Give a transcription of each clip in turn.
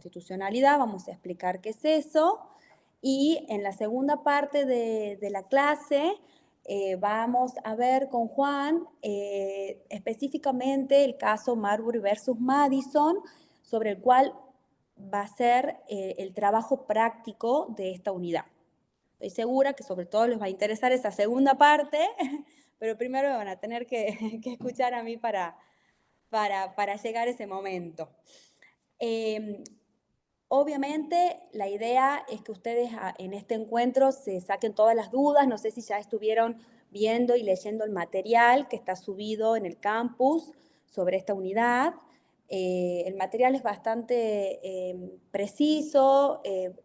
constitucionalidad, vamos a explicar qué es eso, y en la segunda parte de la clase vamos a ver con Juan específicamente el caso Marbury versus Madison, sobre el cual va a ser el trabajo práctico de esta unidad. Estoy segura que sobre todo les va a interesar esa segunda parte, pero primero me van a tener que escuchar a mí para llegar a ese momento. Obviamente, la idea es que ustedes en este encuentro se saquen todas las dudas. No sé si ya estuvieron viendo y leyendo el material que está subido en el campus sobre esta unidad. El material es bastante preciso.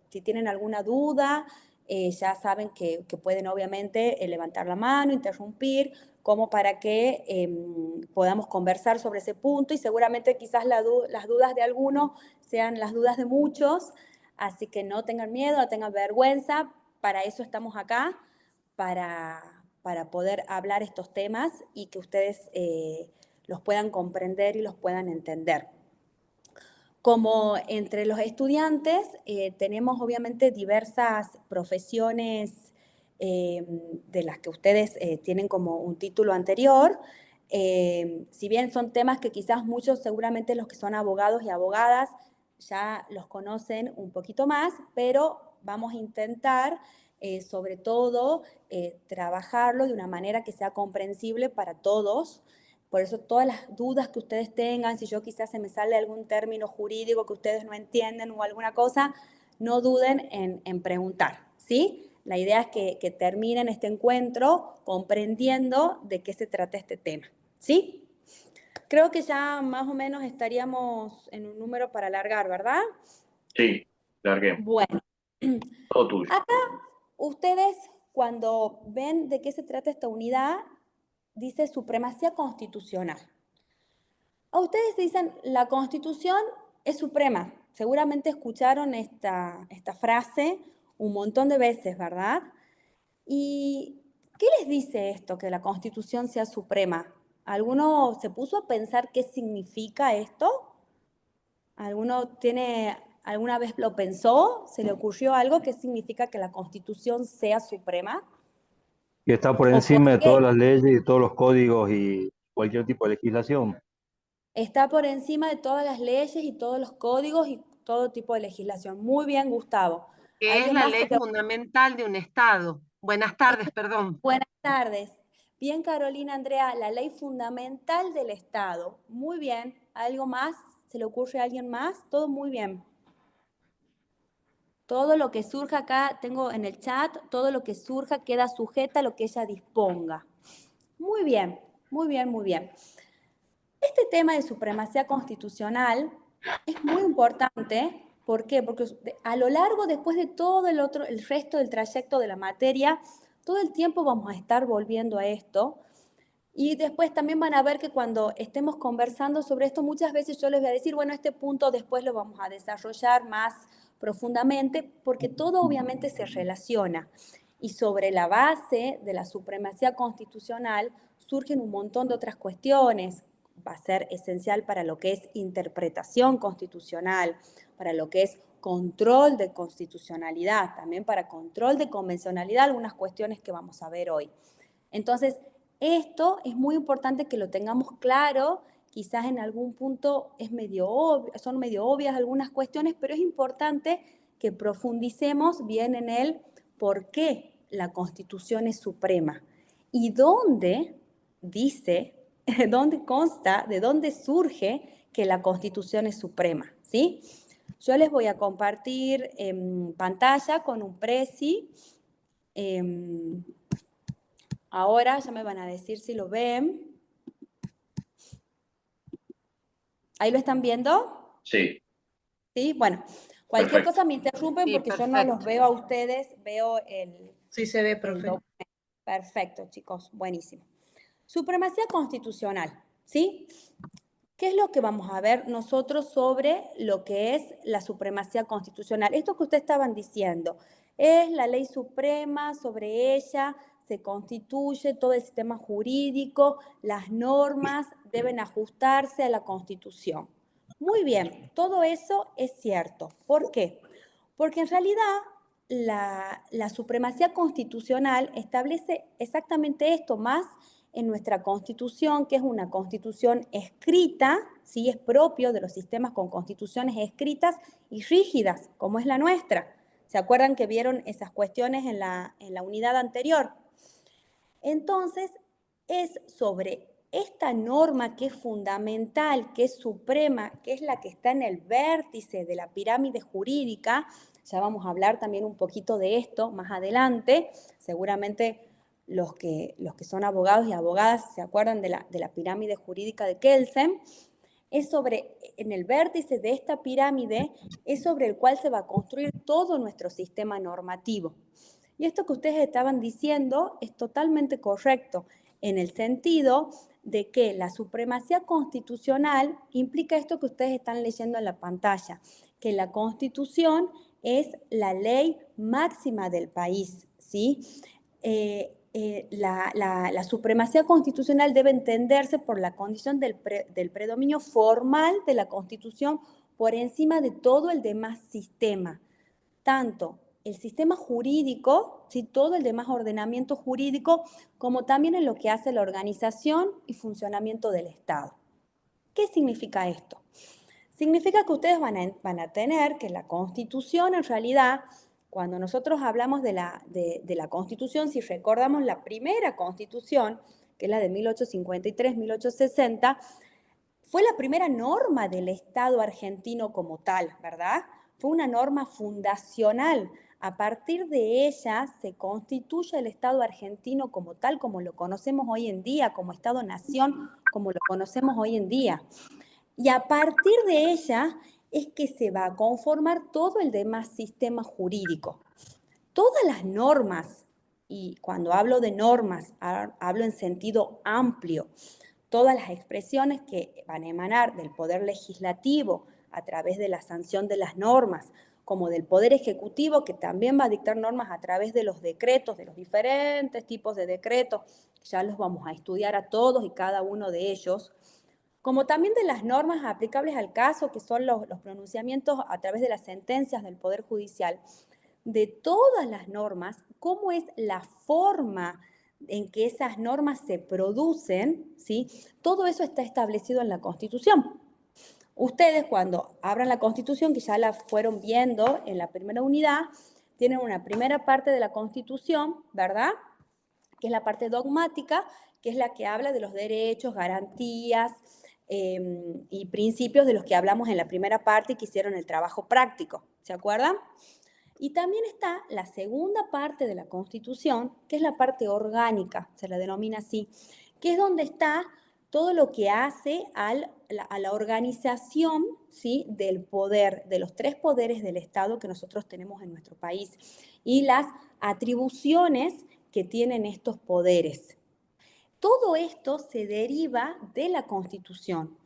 Si tienen alguna duda, ya saben que pueden obviamente levantar la mano, interrumpir, como para que podamos conversar sobre ese punto, y seguramente quizás las dudas de algunos sean las dudas de muchos, así que no tengan miedo, no tengan vergüenza, para eso estamos acá, para poder hablar estos temas y que ustedes los puedan comprender y los puedan entender. Como entre los estudiantes tenemos obviamente diversas profesiones de las que ustedes tienen como un título anterior. Si bien son temas que quizás muchos, seguramente los que son abogados y abogadas, ya los conocen un poquito más, pero vamos a intentar sobre todo trabajarlo de una manera que sea comprensible para todos. Por eso todas las dudas que ustedes tengan, si yo quizás se me sale algún término jurídico que ustedes no entienden o alguna cosa, no duden en preguntar, ¿sí? La idea es que terminen este encuentro comprendiendo de qué se trata este tema, ¿sí? Creo que ya más o menos estaríamos en un número para alargar, ¿verdad? Sí, larguemos. Bueno, Todo tuyo. acá ustedes cuando ven de qué se trata esta unidad, dice supremacía constitucional. A ustedes dicen, la Constitución es suprema. Seguramente escucharon esta frase un montón de veces, ¿verdad? ¿Y qué les dice esto, que la Constitución sea suprema? ¿Alguno se puso a pensar qué significa esto? ¿Alguno alguna vez lo pensó? ¿Se le ocurrió algo? ¿Qué significa que la Constitución sea suprema? Que está por ¿O por encima de qué? todas las leyes y todos los códigos y cualquier tipo de legislación. Está por encima de todas las leyes y todos los códigos y todo tipo de legislación. Muy bien, Gustavo. Que es ¿Alguien la más ley fundamental de un Estado. Buenas tardes, perdón. Buenas tardes. Bien, Carolina, Andrea, la ley fundamental del Estado. Muy bien. ¿Algo más? ¿Se le ocurre a alguien más? Todo muy bien. Todo lo que surja acá, tengo en el chat, todo lo que surja queda sujeta a lo que ella disponga. Muy bien, muy bien, muy bien. Este tema de supremacía constitucional es muy importante. ¿Por qué? Porque a lo largo, después de todo el resto del trayecto de la materia, todo el tiempo vamos a estar volviendo a esto. Y después también van a ver que cuando estemos conversando sobre esto, muchas veces yo les voy a decir, bueno, este punto después lo vamos a desarrollar más profundamente, porque todo obviamente se relaciona. Y sobre la base de la supremacía constitucional surgen un montón de otras cuestiones. Va a ser esencial para lo que es interpretación constitucional, para lo que es control de constitucionalidad, también para control de convencionalidad, algunas cuestiones que vamos a ver hoy. Entonces, esto es muy importante que lo tengamos claro. Quizás en algún punto son medio obvias algunas cuestiones, pero es importante que profundicemos bien en el por qué la Constitución es suprema y dónde dice, dónde consta, de dónde surge que la Constitución es suprema, ¿sí? Yo les voy a compartir en pantalla con un Prezi. Ahora ya me van a decir si lo ven. ¿Ahí lo están viendo? Sí. Sí, bueno, cualquier Perfecto. cosa me interrumpen Sí, porque yo no los perfecto. veo a ustedes, veo el Sí se ve, profe. documento. Perfecto, chicos, buenísimo. Supremacía constitucional, ¿sí? ¿Qué es lo que vamos a ver nosotros sobre lo que es la supremacía constitucional? Esto que ustedes estaban diciendo, es la ley suprema, sobre ella se constituye todo el sistema jurídico, las normas deben ajustarse a la Constitución. Muy bien, todo eso es cierto. ¿Por qué? Porque en realidad la supremacía constitucional establece exactamente esto, más en nuestra Constitución, que es una Constitución escrita, ¿sí? Es propio de los sistemas con constituciones escritas y rígidas, como es la nuestra. ¿Se acuerdan que vieron esas cuestiones en la unidad anterior? Entonces, es sobre esta norma que es fundamental, que es suprema, que es la que está en el vértice de la pirámide jurídica. Ya vamos a hablar también un poquito de esto más adelante. Seguramente los que son abogados y abogadas se acuerdan de la pirámide jurídica de Kelsen. Es sobre, en el vértice de esta pirámide, es sobre el cual se va a construir todo nuestro sistema normativo. Y esto que ustedes estaban diciendo es totalmente correcto, en el sentido de que la supremacía constitucional implica esto que ustedes están leyendo en la pantalla, que la Constitución es la ley máxima del país, ¿sí? La supremacía constitucional debe entenderse por la condición del predominio formal de la Constitución por encima de todo el demás sistema, tanto el sistema jurídico, ¿sí? Todo el demás ordenamiento jurídico, como también en lo que hace la organización y funcionamiento del Estado. ¿Qué significa esto? Significa que ustedes van a tener que la Constitución, en realidad, cuando nosotros hablamos de la Constitución, si recordamos la primera Constitución, que es la de 1853-1860, fue la primera norma del Estado argentino como tal, ¿verdad? Fue una norma fundacional. A partir de ella se constituye el Estado argentino como tal, como lo conocemos hoy en día, como Estado-nación, como lo conocemos hoy en día. Y a partir de ella es que se va a conformar todo el demás sistema jurídico. Todas las normas, y cuando hablo de normas, hablo en sentido amplio, todas las expresiones que van a emanar del Poder Legislativo a través de la sanción de las normas, como del Poder Ejecutivo, que también va a dictar normas a través de los decretos, de los diferentes tipos de decretos, ya los vamos a estudiar a todos y cada uno de ellos, como también de las normas aplicables al caso, que son los pronunciamientos a través de las sentencias del Poder Judicial, de todas las normas, cómo es la forma en que esas normas se producen, ¿sí? Todo eso está establecido en la Constitución. Ustedes cuando abran la Constitución, que ya la fueron viendo en la primera unidad, tienen una primera parte de la Constitución, ¿verdad? Que es la parte dogmática, que es la que habla de los derechos, garantías y principios de los que hablamos en la primera parte y que hicieron el trabajo práctico, ¿se acuerdan? Y también está la segunda parte de la Constitución, que es la parte orgánica, se la denomina así, que es donde está todo lo que hace a la organización, ¿sí? Del poder, de los tres poderes del Estado que nosotros tenemos en nuestro país y las atribuciones que tienen estos poderes. Todo esto se deriva de la Constitución.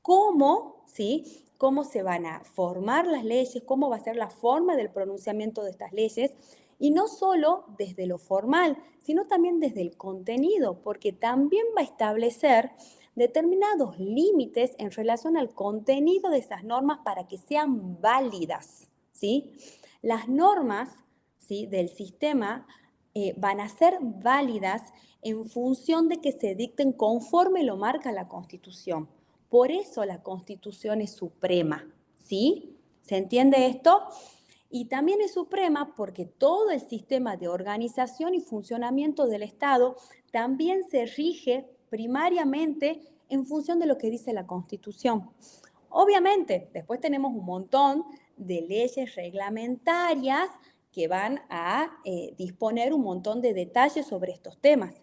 ¿Cómo, sí? Cómo se van a formar las leyes, cómo va a ser la forma del pronunciamiento de estas leyes, y no solo desde lo formal, sino también desde el contenido, porque también va a establecer determinados límites en relación al contenido de esas normas para que sean válidas, ¿sí? Las normas, ¿sí? Del sistema van a ser válidas en función de que se dicten conforme lo marca la Constitución. Por eso la Constitución es suprema, ¿sí? ¿Se entiende esto? Y también es suprema porque todo el sistema de organización y funcionamiento del Estado también se rige primariamente en función de lo que dice la Constitución. Obviamente, después tenemos un montón de leyes reglamentarias que van a disponer un montón de detalles sobre estos temas.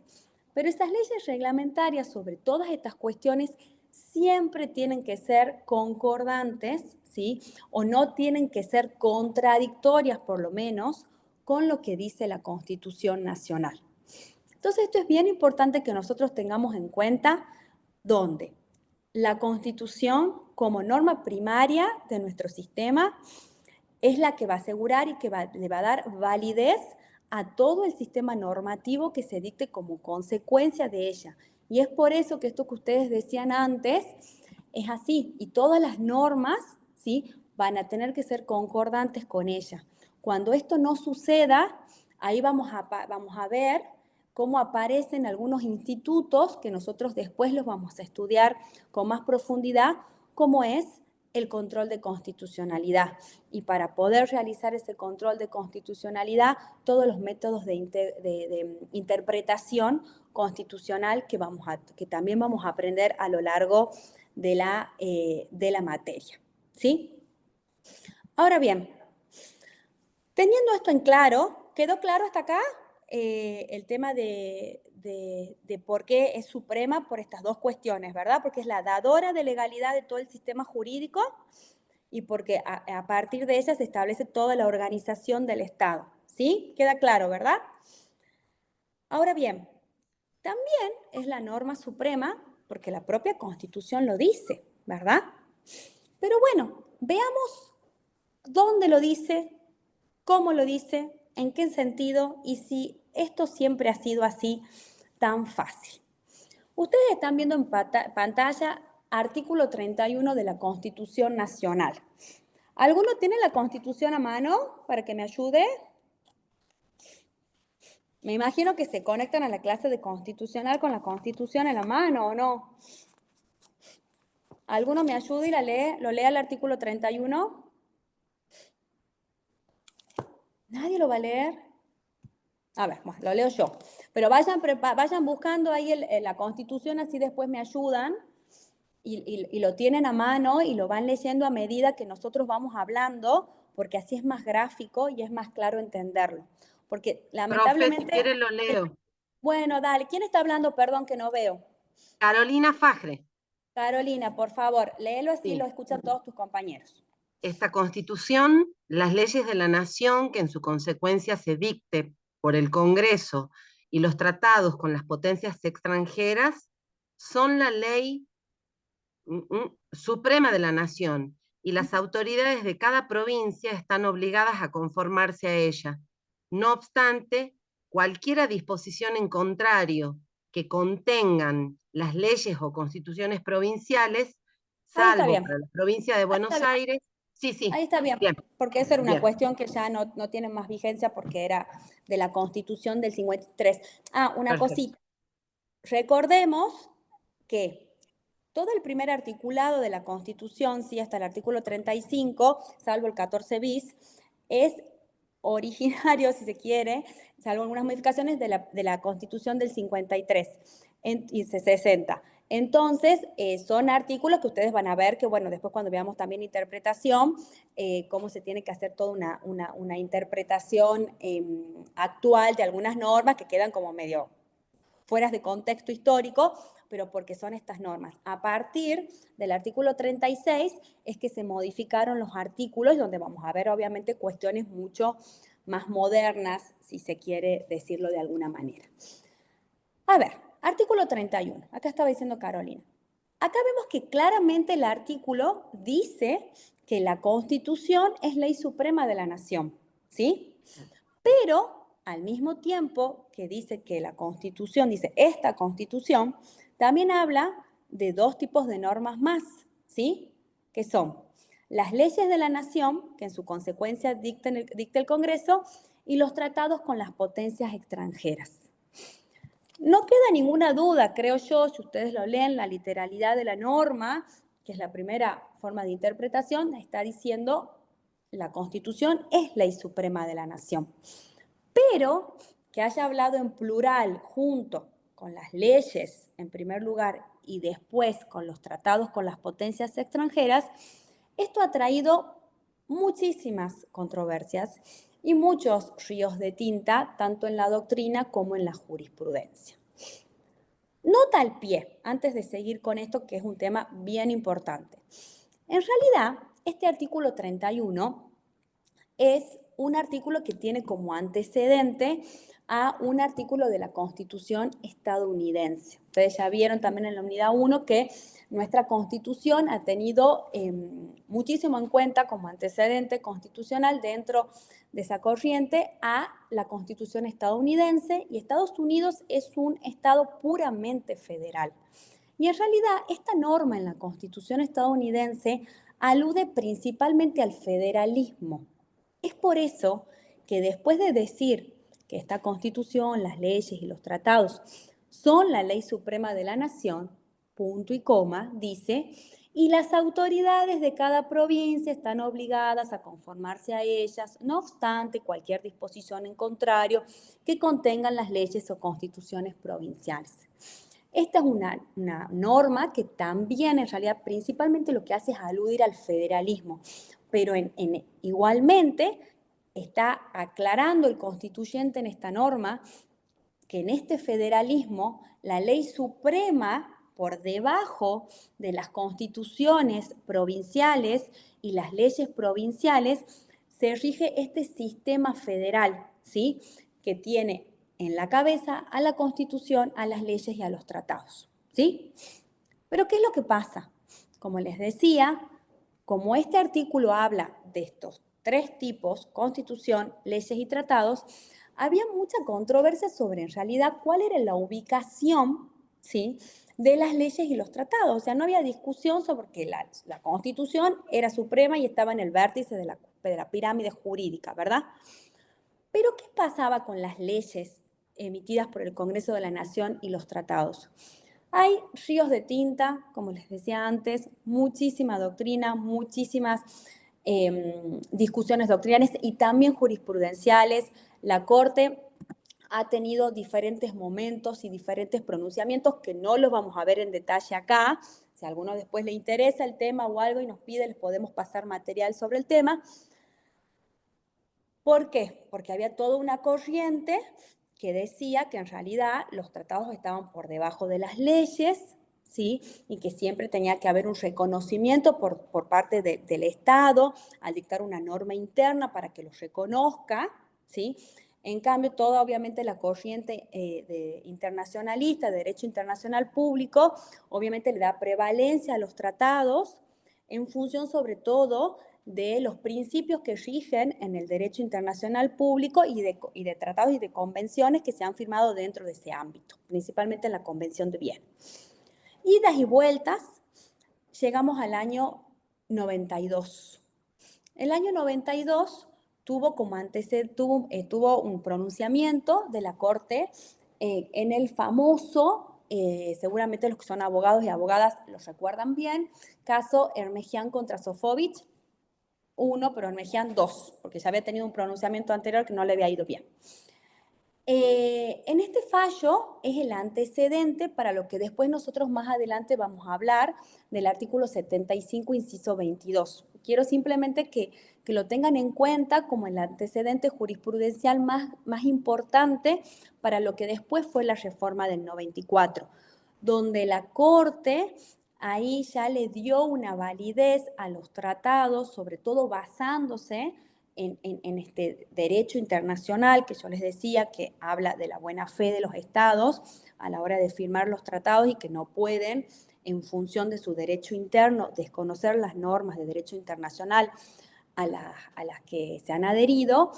Pero esas leyes reglamentarias sobre todas estas cuestiones siempre tienen que ser concordantes, ¿sí? O no tienen que ser contradictorias, por lo menos, con lo que dice la Constitución Nacional. Entonces, esto es bien importante que nosotros tengamos en cuenta donde la Constitución, como norma primaria de nuestro sistema, es la que va a asegurar y que le va a dar validez a todo el sistema normativo que se dicte como consecuencia de ella. Y es por eso que esto que ustedes decían antes, es así, y todas las normas, ¿sí?, van a tener que ser concordantes con ella. Cuando esto no suceda, ahí vamos a ver cómo aparecen algunos institutos que nosotros después los vamos a estudiar con más profundidad, como es el control de constitucionalidad. Y para poder realizar ese control de constitucionalidad, todos los métodos de interpretación constitucional que también vamos a aprender a lo largo de la materia. ¿Sí? Ahora bien, teniendo esto en claro, ¿quedó claro hasta acá el tema de por qué es suprema por estas dos cuestiones, ¿verdad? Porque es la dadora de legalidad de todo el sistema jurídico y porque a partir de ella se establece toda la organización del Estado. ¿Sí? Queda claro, ¿verdad? Ahora bien, también es la norma suprema porque la propia Constitución lo dice, ¿verdad? Pero bueno, veamos dónde lo dice, cómo lo dice, en qué sentido y si esto siempre ha sido así tan fácil. Ustedes están viendo en pantalla artículo 31 de la Constitución Nacional. ¿Alguno tiene la Constitución a mano para que me ayude? Me imagino que se conectan a la clase de constitucional con la Constitución en la mano, ¿o no? ¿Alguno me ayuda y la lee? ¿Lo lee el artículo 31? ¿Nadie lo va a leer? A ver, bueno, lo leo yo. Pero vayan buscando ahí la Constitución, así después me ayudan y lo tienen a mano y lo van leyendo a medida que nosotros vamos hablando, porque así es más gráfico y es más claro entenderlo. Porque lamentablemente... Profe, si quiere lo leo. Bueno, dale. ¿Quién está hablando? Perdón, que no veo. Carolina Fajre. Carolina, por favor, léelo así, Sí. lo escuchan todos tus compañeros. Esta Constitución, las leyes de la Nación, que en su consecuencia se dicte por el Congreso, y los tratados con las potencias extranjeras, son la ley suprema de la Nación, y las autoridades de cada provincia están obligadas a conformarse a ella. No obstante, cualquier disposición en contrario que contengan las leyes o constituciones provinciales, Ahí está salvo bien. para la provincia de Buenos Aires. Sí, sí. Ahí está bien, Bien, porque esa era una bien. cuestión que ya no tiene más vigencia porque era de la Constitución del 53. Ah, una Perfecto. cosita. Recordemos que todo el primer articulado de la Constitución, sí, hasta el artículo 35, salvo el 14 bis, es originario, si se quiere, salvo algunas modificaciones, de la Constitución del 53 y 60. Entonces, son artículos que ustedes van a ver que, bueno, después cuando veamos también interpretación, cómo se tiene que hacer toda una interpretación actual de algunas normas que quedan como medio fuera de contexto histórico, pero porque son estas normas. A partir del artículo 36 es que se modificaron los artículos, donde vamos a ver obviamente cuestiones mucho más modernas, si se quiere decirlo de alguna manera. A ver, artículo 31, acá estaba diciendo Carolina. Acá vemos que claramente el artículo dice que la Constitución es ley suprema de la nación, ¿sí? Pero al mismo tiempo que dice que la Constitución, dice esta Constitución, también habla de dos tipos de normas más, ¿sí? Que son las leyes de la nación, que en su consecuencia dicta el Congreso, y los tratados con las potencias extranjeras. No queda ninguna duda, creo yo, si ustedes lo leen, la literalidad de la norma, que es la primera forma de interpretación, está diciendo la Constitución es ley suprema de la nación. Pero que haya hablado en plural junto con las leyes, en primer lugar, y después con los tratados con las potencias extranjeras, esto ha traído muchísimas controversias y muchos ríos de tinta, tanto en la doctrina como en la jurisprudencia. Nota al pie, antes de seguir con esto, que es un tema bien importante. En realidad, este artículo 31 es un artículo que tiene como antecedente a un artículo de la Constitución estadounidense. Ustedes ya vieron también en la unidad 1 que nuestra Constitución ha tenido muchísimo en cuenta como antecedente constitucional dentro de esa corriente a la Constitución estadounidense, y Estados Unidos es un estado puramente federal. Y en realidad esta norma en la Constitución estadounidense alude principalmente al federalismo. Es por eso que después de decir que esta Constitución, las leyes y los tratados son la ley suprema de la nación, punto y coma, dice, y las autoridades de cada provincia están obligadas a conformarse a ellas, no obstante cualquier disposición en contrario que contengan las leyes o constituciones provinciales. Esta es una norma que también, en realidad, principalmente lo que hace es aludir al federalismo, pero igualmente está aclarando el constituyente en esta norma que en este federalismo la ley suprema por debajo de las constituciones provinciales y las leyes provinciales se rige este sistema federal, ¿sí? Que tiene en la cabeza a la Constitución, a las leyes y a los tratados, ¿sí? Pero ¿qué es lo que pasa? Como les decía, como este artículo habla de estos tres tipos, Constitución, leyes y tratados, había mucha controversia sobre en realidad cuál era la ubicación, ¿sí?, de las leyes y los tratados. O sea, no había discusión sobre que la Constitución era suprema y estaba en el vértice de la pirámide jurídica, ¿verdad? Pero ¿qué pasaba con las leyes emitidas por el Congreso de la Nación y los tratados? Hay ríos de tinta, como les decía antes, muchísima doctrina, muchísimas discusiones doctrinales y también jurisprudenciales. La Corte ha tenido diferentes momentos y diferentes pronunciamientos que no los vamos a ver en detalle acá. Si a alguno después le interesa el tema o algo y nos pide, les podemos pasar material sobre el tema. ¿Por qué? Porque había toda una corriente que decía que en realidad los tratados estaban por debajo de las leyes, ¿sí? Y que siempre tenía que haber un reconocimiento por parte del Estado al dictar una norma interna para que los reconozca, ¿sí? En cambio, toda obviamente la corriente internacionalista, de derecho internacional público, obviamente le da prevalencia a los tratados en función sobre todo de los principios que rigen en el derecho internacional público y de tratados y de convenciones que se han firmado dentro de ese ámbito, principalmente en la Convención de Viena. Idas y vueltas, llegamos al año 92. El año 92 tuvo como antecedente, tuvo un pronunciamiento de la Corte en el famoso, seguramente los que son abogados y abogadas los recuerdan bien, caso Ermejian contra Sofovich, 1, pero Ermejian 2, porque ya había tenido un pronunciamiento anterior que no le había ido bien. En este fallo es el antecedente para lo que después nosotros más adelante vamos a hablar del artículo 75, inciso 22. Quiero simplemente que lo tengan en cuenta como el antecedente jurisprudencial más importante para lo que después fue la reforma del 94, donde la Corte ahí ya le dio una validez a los tratados, sobre todo basándose en este derecho internacional que yo les decía que habla de la buena fe de los estados a la hora de firmar los tratados y que no pueden, en función de su derecho interno, desconocer las normas de derecho internacional a las que se han adherido.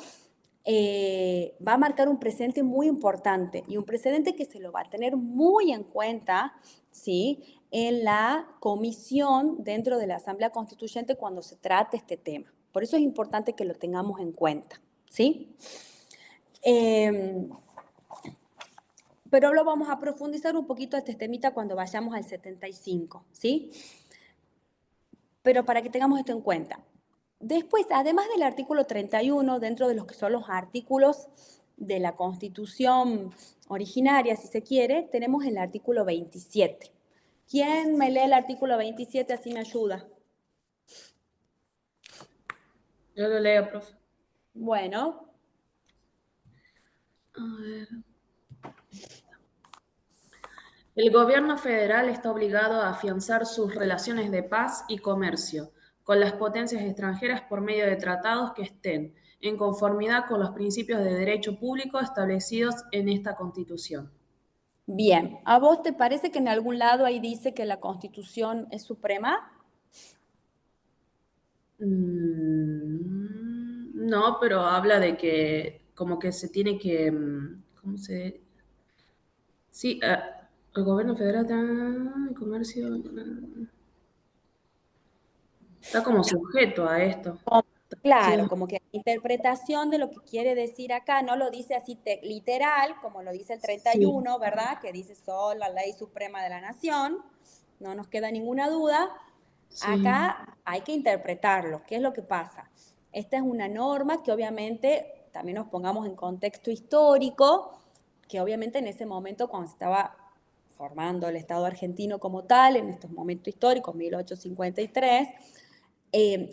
Va a marcar un precedente muy importante y un precedente que se lo va a tener muy en cuenta, ¿sí?, en la comisión dentro de la Asamblea Constituyente cuando se trate este tema. Por eso es importante que lo tengamos en cuenta, ¿sí? Pero lo vamos a profundizar un poquito este temita cuando vayamos al 75, ¿sí? Pero para que tengamos esto en cuenta. Después, además del artículo 31, dentro de los que son los artículos de la Constitución originaria, si se quiere, tenemos el artículo 27. ¿Quién me lee el artículo 27? Así me ayuda. Yo lo leo, profe. Bueno. A ver. El gobierno federal está obligado a afianzar sus relaciones de paz y comercio con las potencias extranjeras por medio de tratados que estén en conformidad con los principios de derecho público establecidos en esta Constitución. Bien, ¿a vos te parece que en algún lado ahí dice que la Constitución es suprema? No, pero habla de que como que se tiene que, ¿cómo se? Sí, El gobierno federal el comercio está como sujeto a esto. Sí, Claro, como que la interpretación de lo que quiere decir acá no lo dice así literal, como lo dice el sí, 31, ¿verdad? Que dice solo la ley suprema de la nación, no nos queda ninguna duda. sí. Acá hay que interpretarlo. ¿Qué es lo que pasa? Esta es una norma que obviamente, también nos pongamos en contexto histórico, que obviamente en ese momento cuando se estaba formando el Estado argentino como tal, en estos momentos históricos, 1853,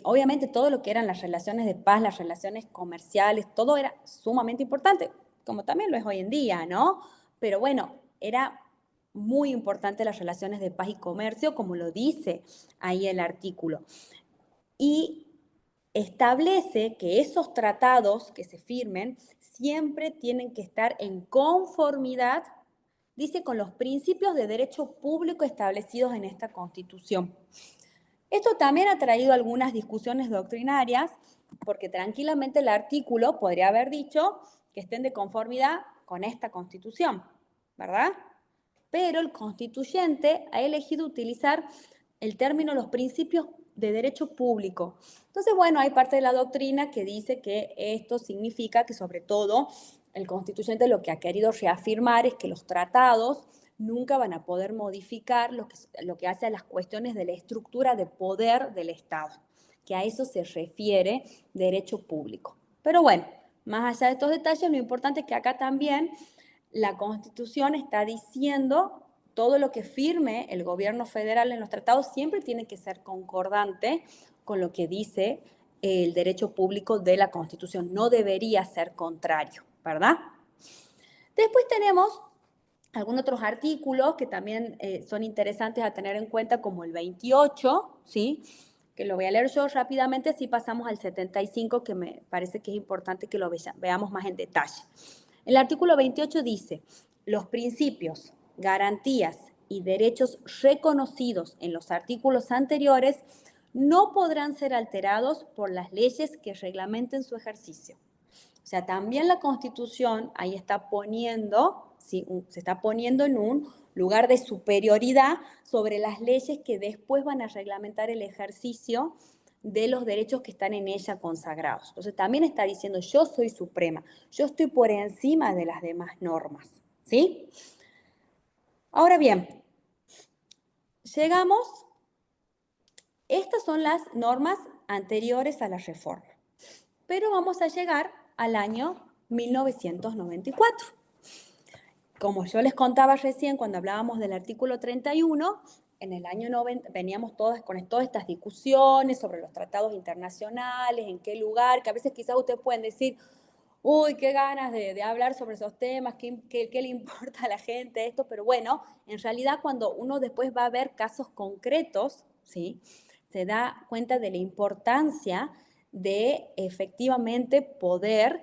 obviamente todo lo que eran las relaciones de paz, las relaciones comerciales, todo era sumamente importante, como también lo es hoy en día, ¿no? Pero bueno, era muy importante las relaciones de paz y comercio, como lo dice ahí el artículo. Y establece que esos tratados que se firmen siempre tienen que estar en conformidad, dice, con los principios de derecho público establecidos en esta Constitución. Esto también ha traído algunas discusiones doctrinarias, porque tranquilamente el artículo podría haber dicho que estén de conformidad con esta Constitución, ¿verdad? Pero el constituyente ha elegido utilizar el término los principios de derecho público. Entonces, bueno, hay parte de la doctrina que dice que esto significa que sobre todo el constituyente lo que ha querido reafirmar es que los tratados nunca van a poder modificar lo que hace a las cuestiones de la estructura de poder del Estado, que a eso se refiere derecho público. Pero bueno, más allá de estos detalles, lo importante es que acá también la Constitución está diciendo todo lo que firme el gobierno federal en los tratados siempre tiene que ser concordante con lo que dice el derecho público de la Constitución. No debería ser contrario, ¿verdad? Después tenemos algunos otros artículos que también son interesantes a tener en cuenta, como el 28, ¿sí? Que lo voy a leer yo rápidamente, así pasamos al 75, que me parece que es importante que lo veamos más en detalle. El artículo 28 dice, los principios, garantías y derechos reconocidos en los artículos anteriores no podrán ser alterados por las leyes que reglamenten su ejercicio. O sea, también la Constitución ahí está poniendo, ¿sí? Se está poniendo en un lugar de superioridad sobre las leyes que después van a reglamentar el ejercicio de los derechos que están en ella consagrados. Entonces también está diciendo, yo soy suprema, yo estoy por encima de las demás normas, ¿sí? Ahora bien, llegamos, estas son las normas anteriores a la reforma, pero vamos a llegar al año 1994. Como yo les contaba recién cuando hablábamos del artículo 31, en el año 90 veníamos todas con todas estas discusiones sobre los tratados internacionales, en qué lugar, que a veces quizás ustedes pueden decir, uy, qué ganas de hablar sobre esos temas, qué le importa a la gente esto, pero bueno, en realidad cuando uno después va a ver casos concretos, ¿sí? Se da cuenta de la importancia de efectivamente poder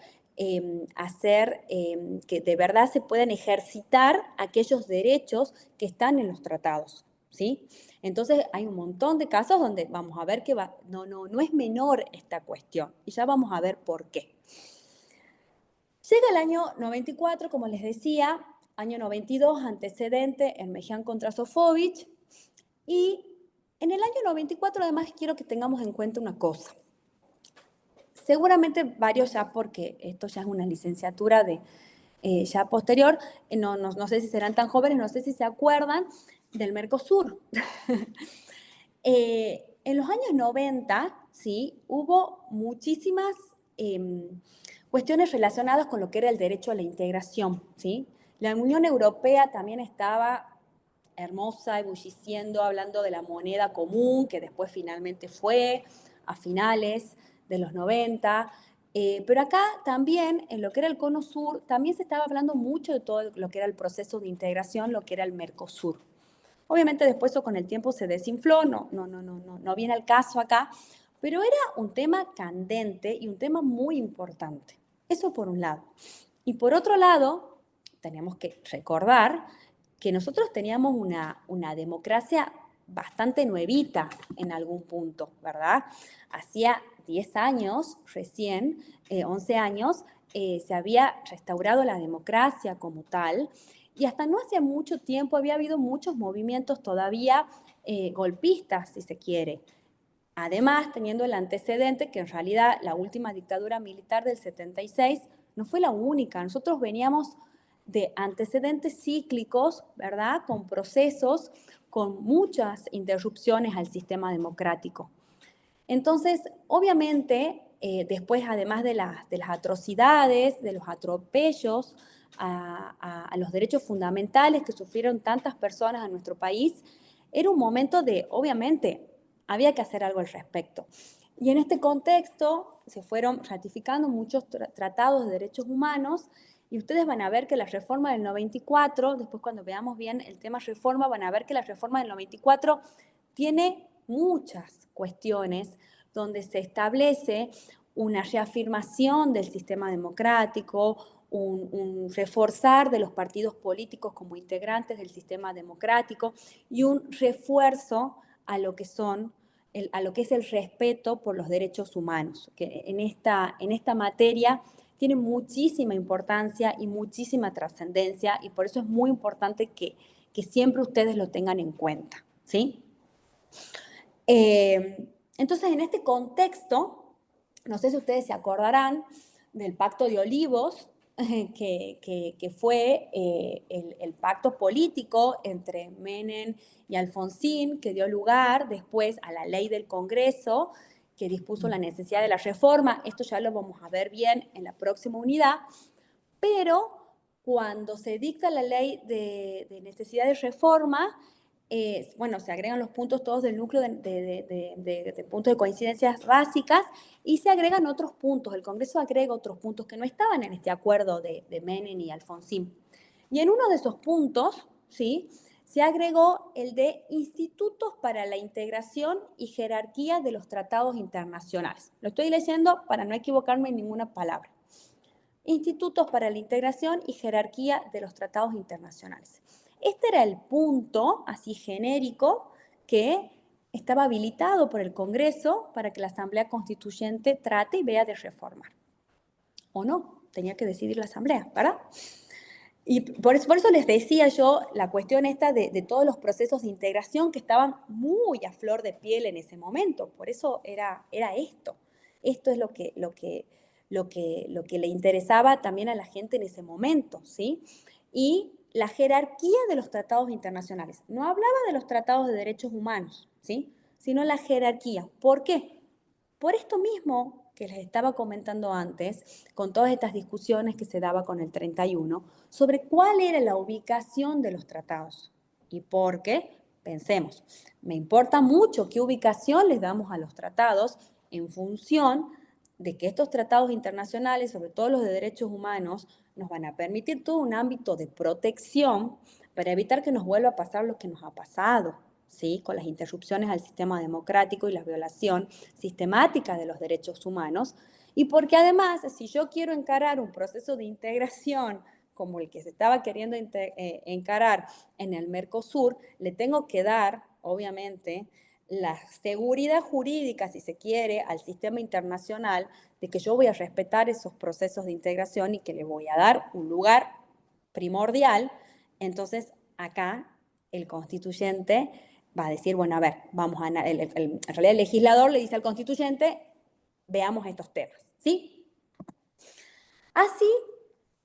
hacer que de verdad se puedan ejercitar aquellos derechos que están en los tratados, ¿sí? Entonces hay un montón de casos donde vamos a ver que no es menor esta cuestión y ya vamos a ver por qué. Llega el año 94, como les decía, año 92, antecedente en Mejián contra Sofovich, y en el año 94 además quiero que tengamos en cuenta una cosa. Seguramente varios ya, porque esto ya es una licenciatura ya posterior, no sé si serán tan jóvenes, no sé si se acuerdan del Mercosur. En los años 90, ¿sí? Hubo muchísimas cuestiones relacionadas con lo que era el derecho a la integración, ¿sí? La Unión Europea también estaba hermosa, ebulliciendo, hablando de la moneda común, que después finalmente fue a finales de los 90. Pero acá también, en lo que era el Cono Sur, también se estaba hablando mucho de todo lo que era el proceso de integración, lo que era el Mercosur. Obviamente después eso con el tiempo se desinfló, no viene al caso acá, pero era un tema candente y un tema muy importante. Eso por un lado. Y por otro lado, tenemos que recordar que nosotros teníamos una democracia bastante nuevita en algún punto, ¿verdad? Hacía 10 años, recién, 11 años, se había restaurado la democracia como tal, Y hasta no hace mucho tiempo había habido muchos movimientos todavía golpistas, si se quiere. Además, teniendo el antecedente que en realidad la última dictadura militar del 76 no fue la única. Nosotros veníamos de antecedentes cíclicos, ¿verdad? Con procesos, con muchas interrupciones al sistema democrático. Entonces, obviamente, después, además de las atrocidades, de los atropellos a los derechos fundamentales que sufrieron tantas personas en nuestro país, era un momento de, obviamente, había que hacer algo al respecto. Y en este contexto se fueron ratificando muchos tratados de derechos humanos y ustedes van a ver que la reforma del 94, después cuando veamos bien el tema reforma, van a ver que la reforma del 94 tiene muchas cuestiones donde se establece una reafirmación del sistema democrático, un reforzar de los partidos políticos como integrantes del sistema democrático y un refuerzo a lo que es el respeto por los derechos humanos, que en esta materia tiene muchísima importancia y muchísima trascendencia y por eso es muy importante que siempre ustedes lo tengan en cuenta, ¿sí? Entonces, en este contexto, no sé si ustedes se acordarán del Pacto de Olivos, que fue el pacto político entre Menem y Alfonsín, que dio lugar después a la ley del Congreso, que dispuso la necesidad de la reforma. Esto ya lo vamos a ver bien en la próxima unidad, pero cuando se dicta la ley de necesidad de reforma, bueno, se agregan los puntos todos del núcleo de puntos de coincidencias básicas y se agregan otros puntos. El Congreso agrega otros puntos que no estaban en este acuerdo de Menem y Alfonsín. Y en uno de esos puntos, ¿sí?, se agregó el de institutos para la integración y jerarquía de los tratados internacionales. Lo estoy leyendo para no equivocarme en ninguna palabra. Institutos para la integración y jerarquía de los tratados internacionales. Este era el punto, así genérico, que estaba habilitado por el Congreso para que la Asamblea Constituyente trate y vea de reformar. ¿O no? Tenía que decidir la Asamblea, ¿verdad? Y por eso les decía yo la cuestión esta de todos los procesos de integración que estaban muy a flor de piel en ese momento. Por eso era esto. Esto es lo que le interesaba también a la gente en ese momento, ¿sí? Y la jerarquía de los tratados internacionales. No hablaba de los tratados de derechos humanos, ¿sí?, sino la jerarquía. ¿Por qué? Por esto mismo que les estaba comentando antes, con todas estas discusiones que se daba con el 31, sobre cuál era la ubicación de los tratados. Y por qué, pensemos, me importa mucho qué ubicación les damos a los tratados en función de que estos tratados internacionales, sobre todo los de derechos humanos, nos van a permitir todo un ámbito de protección para evitar que nos vuelva a pasar lo que nos ha pasado, ¿sí?, con las interrupciones al sistema democrático y la violación sistemática de los derechos humanos. Y porque además, si yo quiero encarar un proceso de integración como el que se estaba queriendo encarar en el Mercosur, le tengo que dar, obviamente, la seguridad jurídica, si se quiere, al sistema internacional de que yo voy a respetar esos procesos de integración y que le voy a dar un lugar primordial. Entonces, acá el constituyente va a decir, bueno, a ver, vamos a, en realidad el legislador le dice al constituyente, veamos estos temas, ¿sí? Así,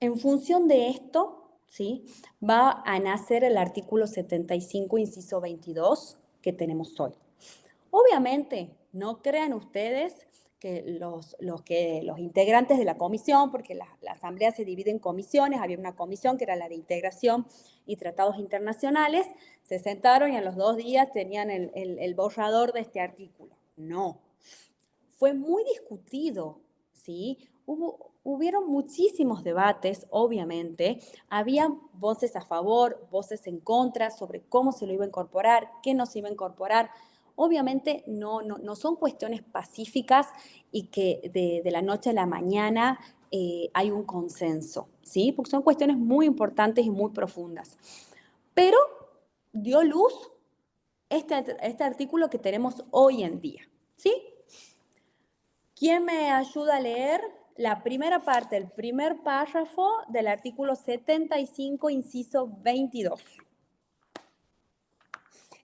en función de esto, ¿sí?, va a nacer el artículo 75, inciso 22, que tenemos hoy. Obviamente, no crean ustedes que los integrantes de la comisión, porque la Asamblea se divide en comisiones, había una comisión que era la de integración y tratados internacionales, se sentaron y a los 2 días tenían el borrador de este artículo. No. Fue muy discutido, ¿sí? Hubieron muchísimos debates, obviamente. Había voces a favor, voces en contra sobre cómo se lo iba a incorporar, qué no se iba a incorporar. Obviamente no son cuestiones pacíficas y que de la noche a la mañana hay un consenso, ¿sí? Porque son cuestiones muy importantes y muy profundas. Pero dio luz este artículo que tenemos hoy en día, ¿sí? ¿Quién me ayuda a leer la primera parte, el primer párrafo del artículo 75, inciso 22,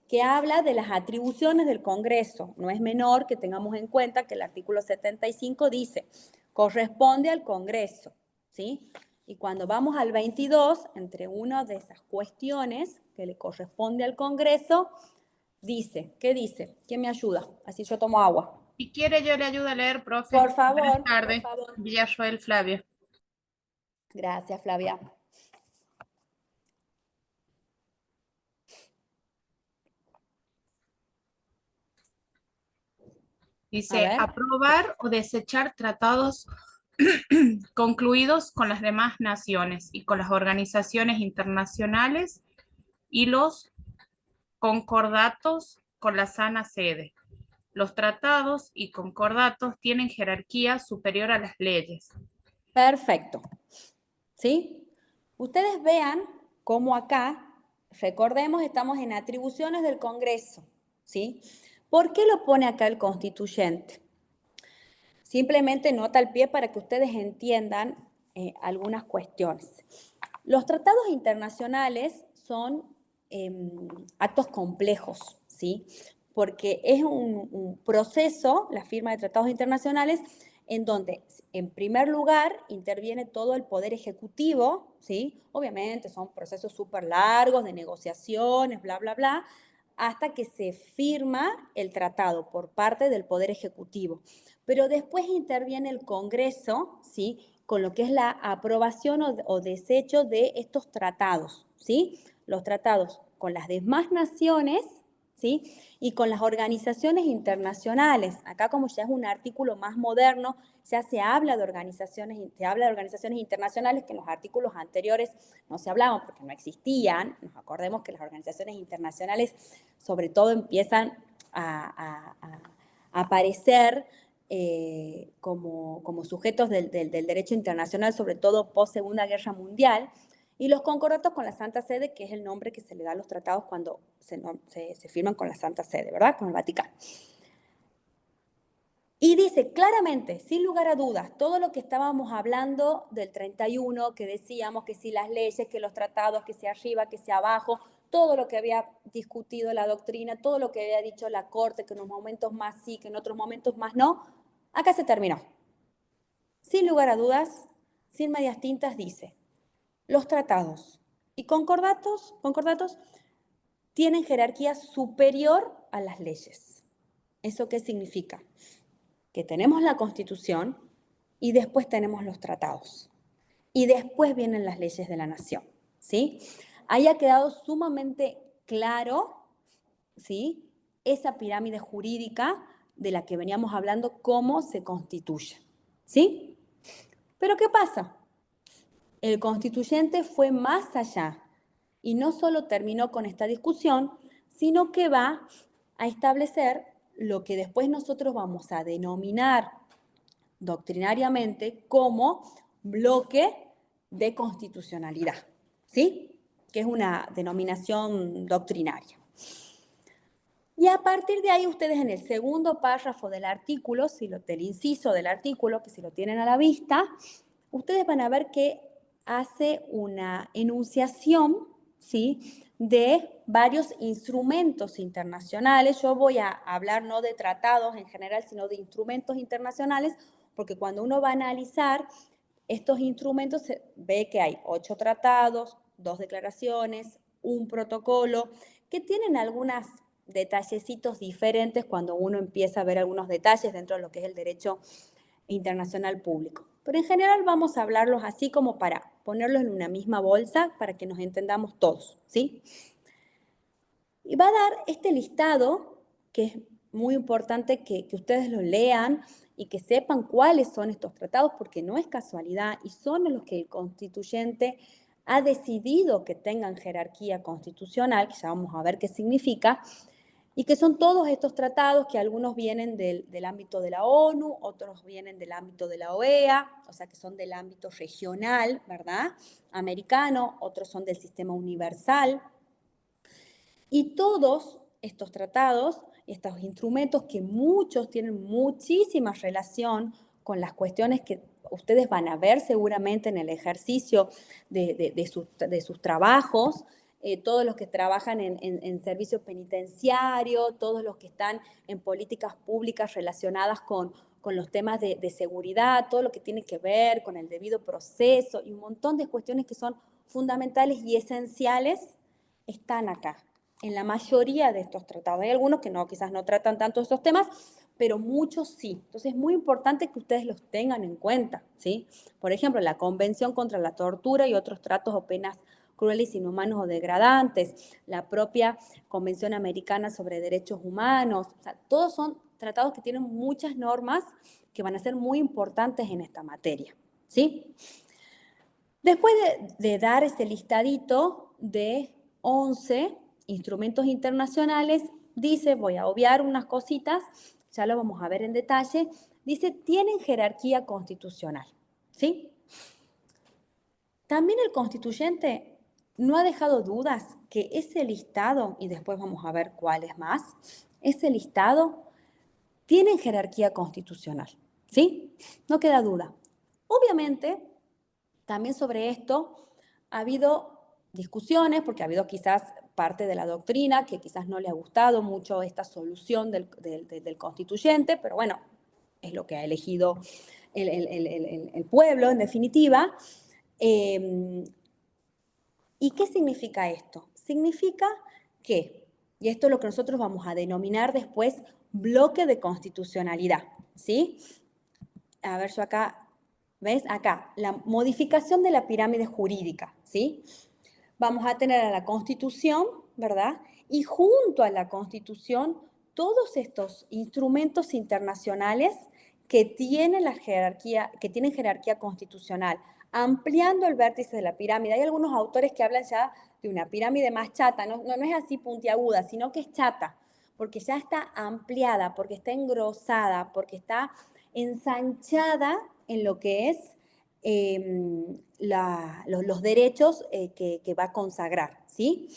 que habla de las atribuciones del Congreso. No es menor que tengamos en cuenta que el artículo 75 dice, corresponde al Congreso, ¿sí? Y cuando vamos al 22, entre una de esas cuestiones que le corresponde al Congreso, dice, ¿qué dice? ¿Quién me ayuda? Así yo tomo agua. Si quiere, yo le ayudo a leer, profe. Por favor, Buenas tardes. por favor. Villarroel Flavia. Gracias, Flavia. Dice, aprobar o desechar tratados concluidos con las demás naciones y con las organizaciones internacionales y los concordatos con la sana sede. Los tratados y concordatos tienen jerarquía superior a las leyes. Perfecto. ¿Sí? Ustedes vean cómo acá, recordemos, estamos en atribuciones del Congreso. ¿Sí? ¿Por qué lo pone acá el constituyente? Simplemente nota al pie para que ustedes entiendan algunas cuestiones. Los tratados internacionales son actos complejos, ¿sí? Porque es un proceso, la firma de tratados internacionales, en donde, en primer lugar, interviene todo el poder ejecutivo, ¿sí? Obviamente son procesos súper largos de negociaciones, bla, bla, bla, hasta que se firma el tratado por parte del poder ejecutivo. Pero después interviene el Congreso, ¿sí? Con lo que es la aprobación o desecho de estos tratados, ¿sí? Los tratados con las demás naciones, ¿sí? Y con las organizaciones internacionales. Acá, como ya es un artículo más moderno, ya se habla de organizaciones internacionales que en los artículos anteriores no se hablaban porque no existían. Nos acordemos que las organizaciones internacionales sobre todo empiezan a aparecer como sujetos del derecho internacional, sobre todo post Segunda Guerra Mundial, y los concordatos con la Santa Sede, que es el nombre que se le da a los tratados cuando se firman con la Santa Sede, ¿verdad? Con el Vaticano. Y dice claramente, sin lugar a dudas, todo lo que estábamos hablando del 31, que decíamos que si las leyes, que los tratados, que si arriba, que si abajo, todo lo que había discutido la doctrina, todo lo que había dicho la Corte, que en unos momentos más sí, que en otros momentos más no, acá se terminó. Sin lugar a dudas, sin medias tintas, dice, los tratados y concordatos tienen jerarquía superior a las leyes. ¿Eso qué significa? Que tenemos la Constitución y después tenemos los tratados. Y después vienen las leyes de la nación, ¿sí? Ahí ha quedado sumamente claro, ¿sí? Esa pirámide jurídica de la que veníamos hablando, cómo se constituye, ¿sí? Pero ¿qué pasa? El constituyente fue más allá y no solo terminó con esta discusión, sino que va a establecer lo que después nosotros vamos a denominar doctrinariamente como bloque de constitucionalidad, ¿sí? Que es una denominación doctrinaria. Y a partir de ahí ustedes en el segundo párrafo del artículo, del inciso del artículo, que si lo tienen a la vista, ustedes van a ver que hace una enunciación, ¿sí?, de varios instrumentos internacionales. Yo voy a hablar no de tratados en general, sino de instrumentos internacionales, porque cuando uno va a analizar estos instrumentos, se ve que hay 8 tratados, 2 declaraciones, un protocolo, que tienen algunos detallecitos diferentes cuando uno empieza a ver algunos detalles dentro de lo que es el derecho internacional público. Pero en general vamos a hablarlos así como para ponerlos en una misma bolsa para que nos entendamos todos, ¿sí? Y va a dar este listado, que es muy importante que ustedes lo lean y que sepan cuáles son estos tratados, porque no es casualidad y son los que el constituyente ha decidido que tengan jerarquía constitucional, que ya vamos a ver qué significa, y que son todos estos tratados que algunos vienen del ámbito de la ONU, otros vienen del ámbito de la OEA, o sea que son del ámbito regional, ¿verdad?, americano, otros son del sistema universal. Y todos estos tratados, estos instrumentos que muchos tienen muchísima relación con las cuestiones que ustedes van a ver seguramente en el ejercicio de sus trabajos, todos los que trabajan en servicios penitenciarios, todos los que están en políticas públicas relacionadas con los temas de seguridad, todo lo que tiene que ver con el debido proceso y un montón de cuestiones que son fundamentales y esenciales están acá, en la mayoría de estos tratados. Hay algunos que no, quizás no tratan tanto esos temas, pero muchos sí. Entonces es muy importante que ustedes los tengan en cuenta, ¿sí? Por ejemplo, la Convención contra la Tortura y otros tratos o penas crueles, inhumanos o degradantes, la propia Convención Americana sobre Derechos Humanos, o sea, todos son tratados que tienen muchas normas que van a ser muy importantes en esta materia, ¿sí? Después de dar ese listadito de 11 instrumentos internacionales, dice, voy a obviar unas cositas, ya lo vamos a ver en detalle, dice, tienen jerarquía constitucional, ¿sí? También el constituyente no ha dejado dudas que ese listado, y después vamos a ver cuáles más, ese listado tiene jerarquía constitucional, ¿sí? No queda duda. Obviamente, también sobre esto ha habido discusiones, porque ha habido quizás parte de la doctrina que quizás no le ha gustado mucho esta solución del constituyente, pero bueno, es lo que ha elegido el pueblo, en definitiva. ¿Y qué significa esto? Significa que, y esto es lo que nosotros vamos a denominar después bloque de constitucionalidad, ¿sí? A ver, yo acá, ¿ves? Acá, la modificación de la pirámide jurídica, ¿sí? Vamos a tener a la Constitución, ¿verdad? Y junto a la Constitución, todos estos instrumentos internacionales que tienen jerarquía constitucional, ampliando el vértice de la pirámide. Hay algunos autores que hablan ya de una pirámide más chata, no es así puntiaguda, sino que es chata, porque ya está ampliada, porque está engrosada, porque está ensanchada en lo que es los derechos que va a consagrar, ¿sí?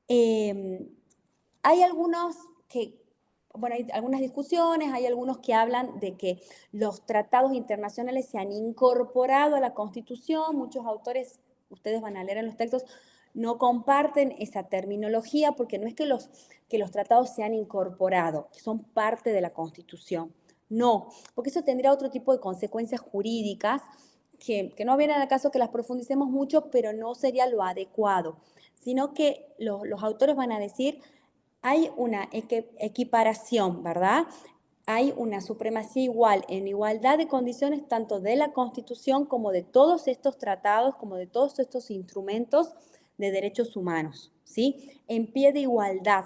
Hay algunos hay algunas discusiones, hay algunos que hablan de que los tratados internacionales se han incorporado a la Constitución, muchos autores, ustedes van a leer en los textos, no comparten esa terminología porque no es que los tratados se han incorporado, que son parte de la Constitución. No, porque eso tendría otro tipo de consecuencias jurídicas que no vienen al caso que las profundicemos mucho, pero no sería lo adecuado, sino que los autores van a decir, hay una equiparación, ¿verdad? Hay una supremacía igual, en igualdad de condiciones, tanto de la Constitución como de todos estos tratados, como de todos estos instrumentos de derechos humanos, ¿sí? En pie de igualdad.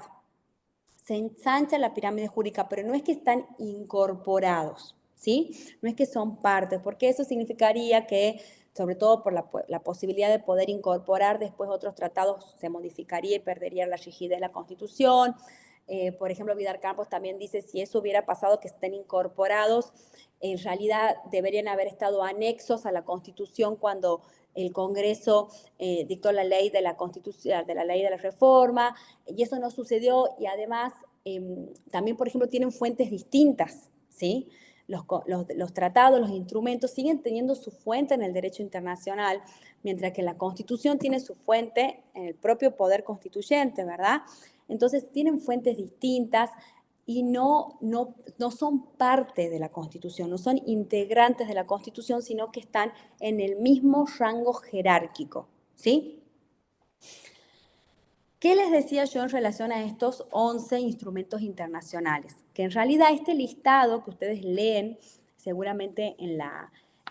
Se ensancha la pirámide jurídica, pero no es que están incorporados, ¿sí? No es que son partes, porque eso significaría que, sobre todo por la posibilidad de poder incorporar después otros tratados, se modificaría y perdería la rigidez de la Constitución. Por ejemplo, Vidal Campos también dice, si eso hubiera pasado, que estén incorporados, en realidad deberían haber estado anexos a la Constitución cuando el Congreso dictó la ley de la Constitución, de la ley de la reforma, y eso no sucedió, y además también, por ejemplo, tienen fuentes distintas, ¿sí? Los tratados, los instrumentos siguen teniendo su fuente en el derecho internacional, mientras que la Constitución tiene su fuente en el propio poder constituyente, ¿verdad? Entonces tienen fuentes distintas y no son parte de la Constitución, no son integrantes de la Constitución, sino que están en el mismo rango jerárquico, ¿sí? ¿Qué les decía yo en relación a estos 11 instrumentos internacionales? Que en realidad este listado que ustedes leen seguramente en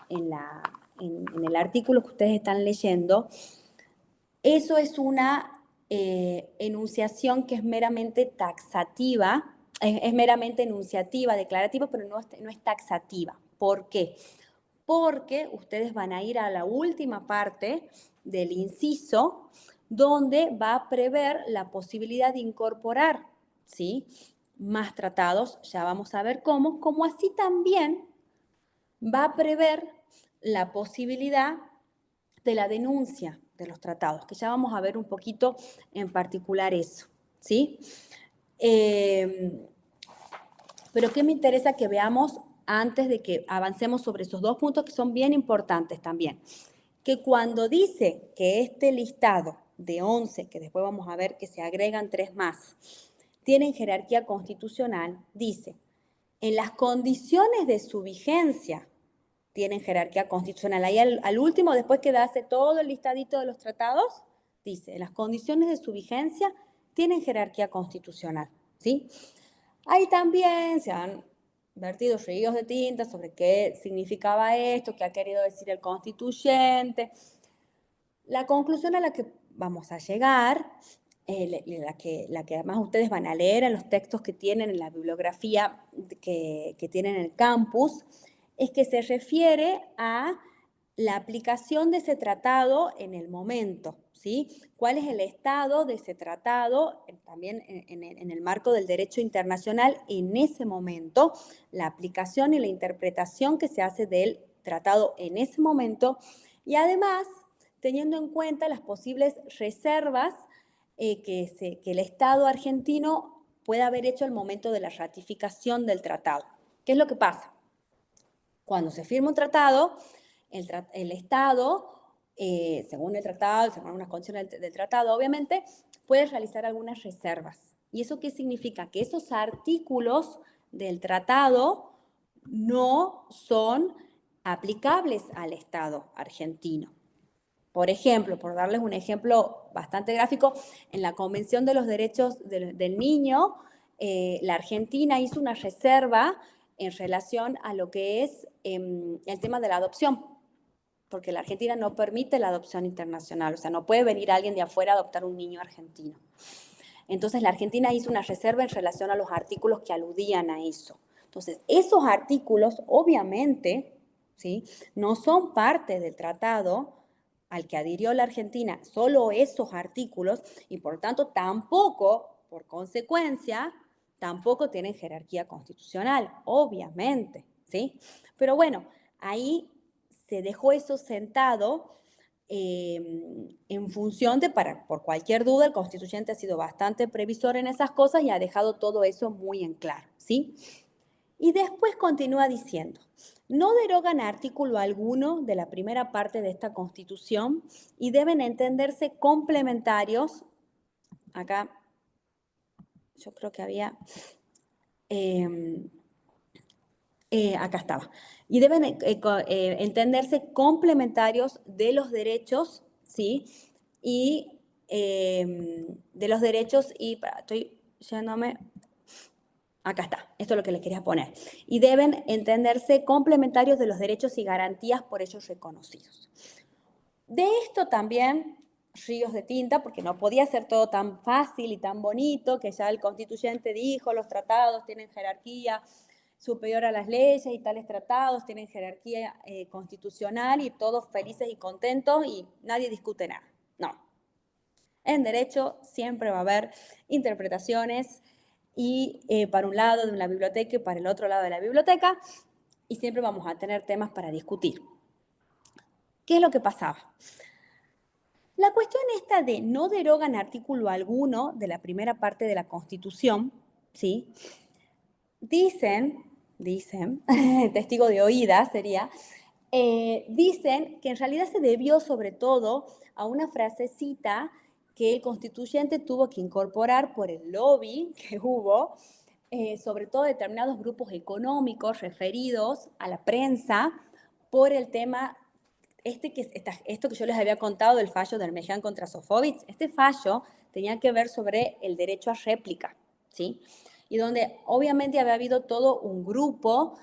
el artículo que ustedes están leyendo, eso es una enunciación que es meramente taxativa, es meramente enunciativa, declarativa, pero no es taxativa. ¿Por qué? Porque ustedes van a ir a la última parte del inciso, donde va a prever la posibilidad de incorporar, ¿sí?, más tratados, ya vamos a ver cómo, como así también va a prever la posibilidad de la denuncia de los tratados, que ya vamos a ver un poquito en particular eso, ¿sí? Pero ¿qué me interesa que veamos antes de que avancemos sobre esos dos puntos que son bien importantes también. Que cuando dice que este listado de 11, que después vamos a ver que se agregan 3 más, tienen jerarquía constitucional, dice, en las condiciones de su vigencia tienen jerarquía constitucional. Ahí al último, después que hace todo el listadito de los tratados, dice, en las condiciones de su vigencia tienen jerarquía constitucional, ¿sí? Ahí también se han vertido ríos de tinta sobre qué significaba esto, qué ha querido decir el constituyente. La conclusión a la que vamos a llegar, la que además ustedes van a leer en los textos que tienen en la bibliografía que tienen en el campus, es que se refiere a la aplicación de ese tratado en el momento, ¿sí? ¿Cuál es el estado de ese tratado? También en el marco del derecho internacional, en ese momento, la aplicación y la interpretación que se hace del tratado en ese momento, y además teniendo en cuenta las posibles reservas que el Estado argentino pueda haber hecho al momento de la ratificación del tratado. ¿Qué es lo que pasa? Cuando se firma un tratado, el Estado, según el tratado, según algunas condiciones del tratado, obviamente, puede realizar algunas reservas. ¿Y eso qué significa? Que esos artículos del tratado no son aplicables al Estado argentino. Por ejemplo, por darles un ejemplo bastante gráfico, en la Convención de los Derechos del Niño, la Argentina hizo una reserva en relación a lo que es el tema de la adopción, porque la Argentina no permite la adopción internacional, o sea, no puede venir alguien de afuera a adoptar un niño argentino. Entonces, la Argentina hizo una reserva en relación a los artículos que aludían a eso. Entonces, esos artículos, obviamente, ¿sí?, no son parte del tratado al que adhirió la Argentina, solo esos artículos, y por tanto tampoco, por consecuencia, tampoco tienen jerarquía constitucional, obviamente, ¿sí? Pero bueno, ahí se dejó eso sentado en función de, por cualquier duda, el constituyente ha sido bastante previsor en esas cosas y ha dejado todo eso muy en claro, ¿sí? Y después continúa diciendo, no derogan artículo alguno de la primera parte de esta Constitución y deben entenderse complementarios. Acá, yo creo que había, acá estaba. Y deben entenderse complementarios de los derechos, ¿sí? Y de los derechos y, estoy yéndome. Acá está, esto es lo que les quería poner. Y deben entenderse complementarios de los derechos y garantías por ellos reconocidos. De esto también, ríos de tinta, porque no podía ser todo tan fácil y tan bonito, que ya el constituyente dijo, los tratados tienen jerarquía superior a las leyes y tales tratados tienen jerarquía constitucional y todos felices y contentos y nadie discute nada. No. En derecho siempre va a haber interpretaciones y para un lado de la biblioteca y para el otro lado de la biblioteca, y siempre vamos a tener temas para discutir. ¿Qué es lo que pasaba? La cuestión esta de no derogan artículo alguno de la primera parte de la Constitución, ¿sí? Dicen, testigo de oída sería, dicen que en realidad se debió sobre todo a una frasecita que el constituyente tuvo que incorporar por el lobby que hubo, sobre todo determinados grupos económicos referidos a la prensa, por el tema, esto que yo les había contado del fallo de Armeján contra Sofovich. Este fallo tenía que ver sobre el derecho a réplica, ¿sí? Y donde obviamente había habido todo un grupo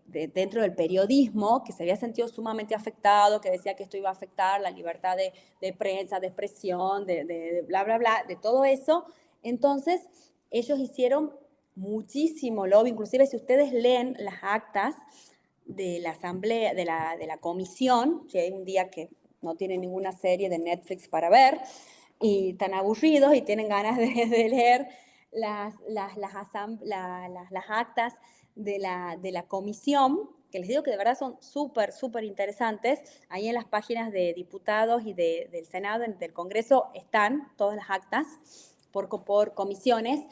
dentro del periodismo que se había sentido sumamente afectado, que decía que esto iba a afectar la libertad de prensa, de expresión, de bla, bla, bla, de todo eso. Entonces, ellos hicieron muchísimo lobby, inclusive si ustedes leen las actas de la asamblea, de la comisión, si hay un día que no tienen ninguna serie de Netflix para ver, y están aburridos y tienen ganas de leer las actas de la comisión, que les digo que de verdad son súper, súper interesantes. Ahí en las páginas de diputados y del Senado, del Congreso, están todas las actas por comisiones.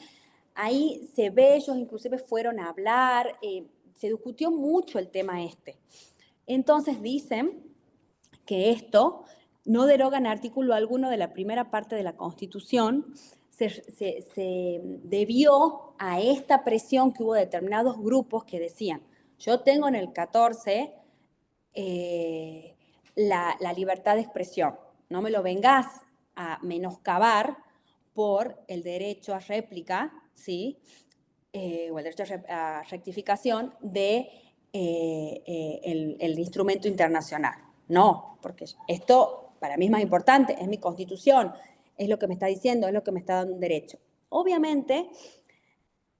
Ahí se ve, ellos inclusive fueron a hablar, se discutió mucho el tema este. Entonces dicen que esto no deroga en artículo alguno de la primera parte de la Constitución, se debió a esta presión que hubo de determinados grupos que decían, yo tengo en el 14 la libertad de expresión, no me lo vengas a menoscabar por el derecho a réplica, ¿sí? O el derecho a rectificación de el instrumento internacional. No, porque esto para mí es más importante, es mi Constitución, es lo que me está diciendo, es lo que me está dando un derecho. Obviamente,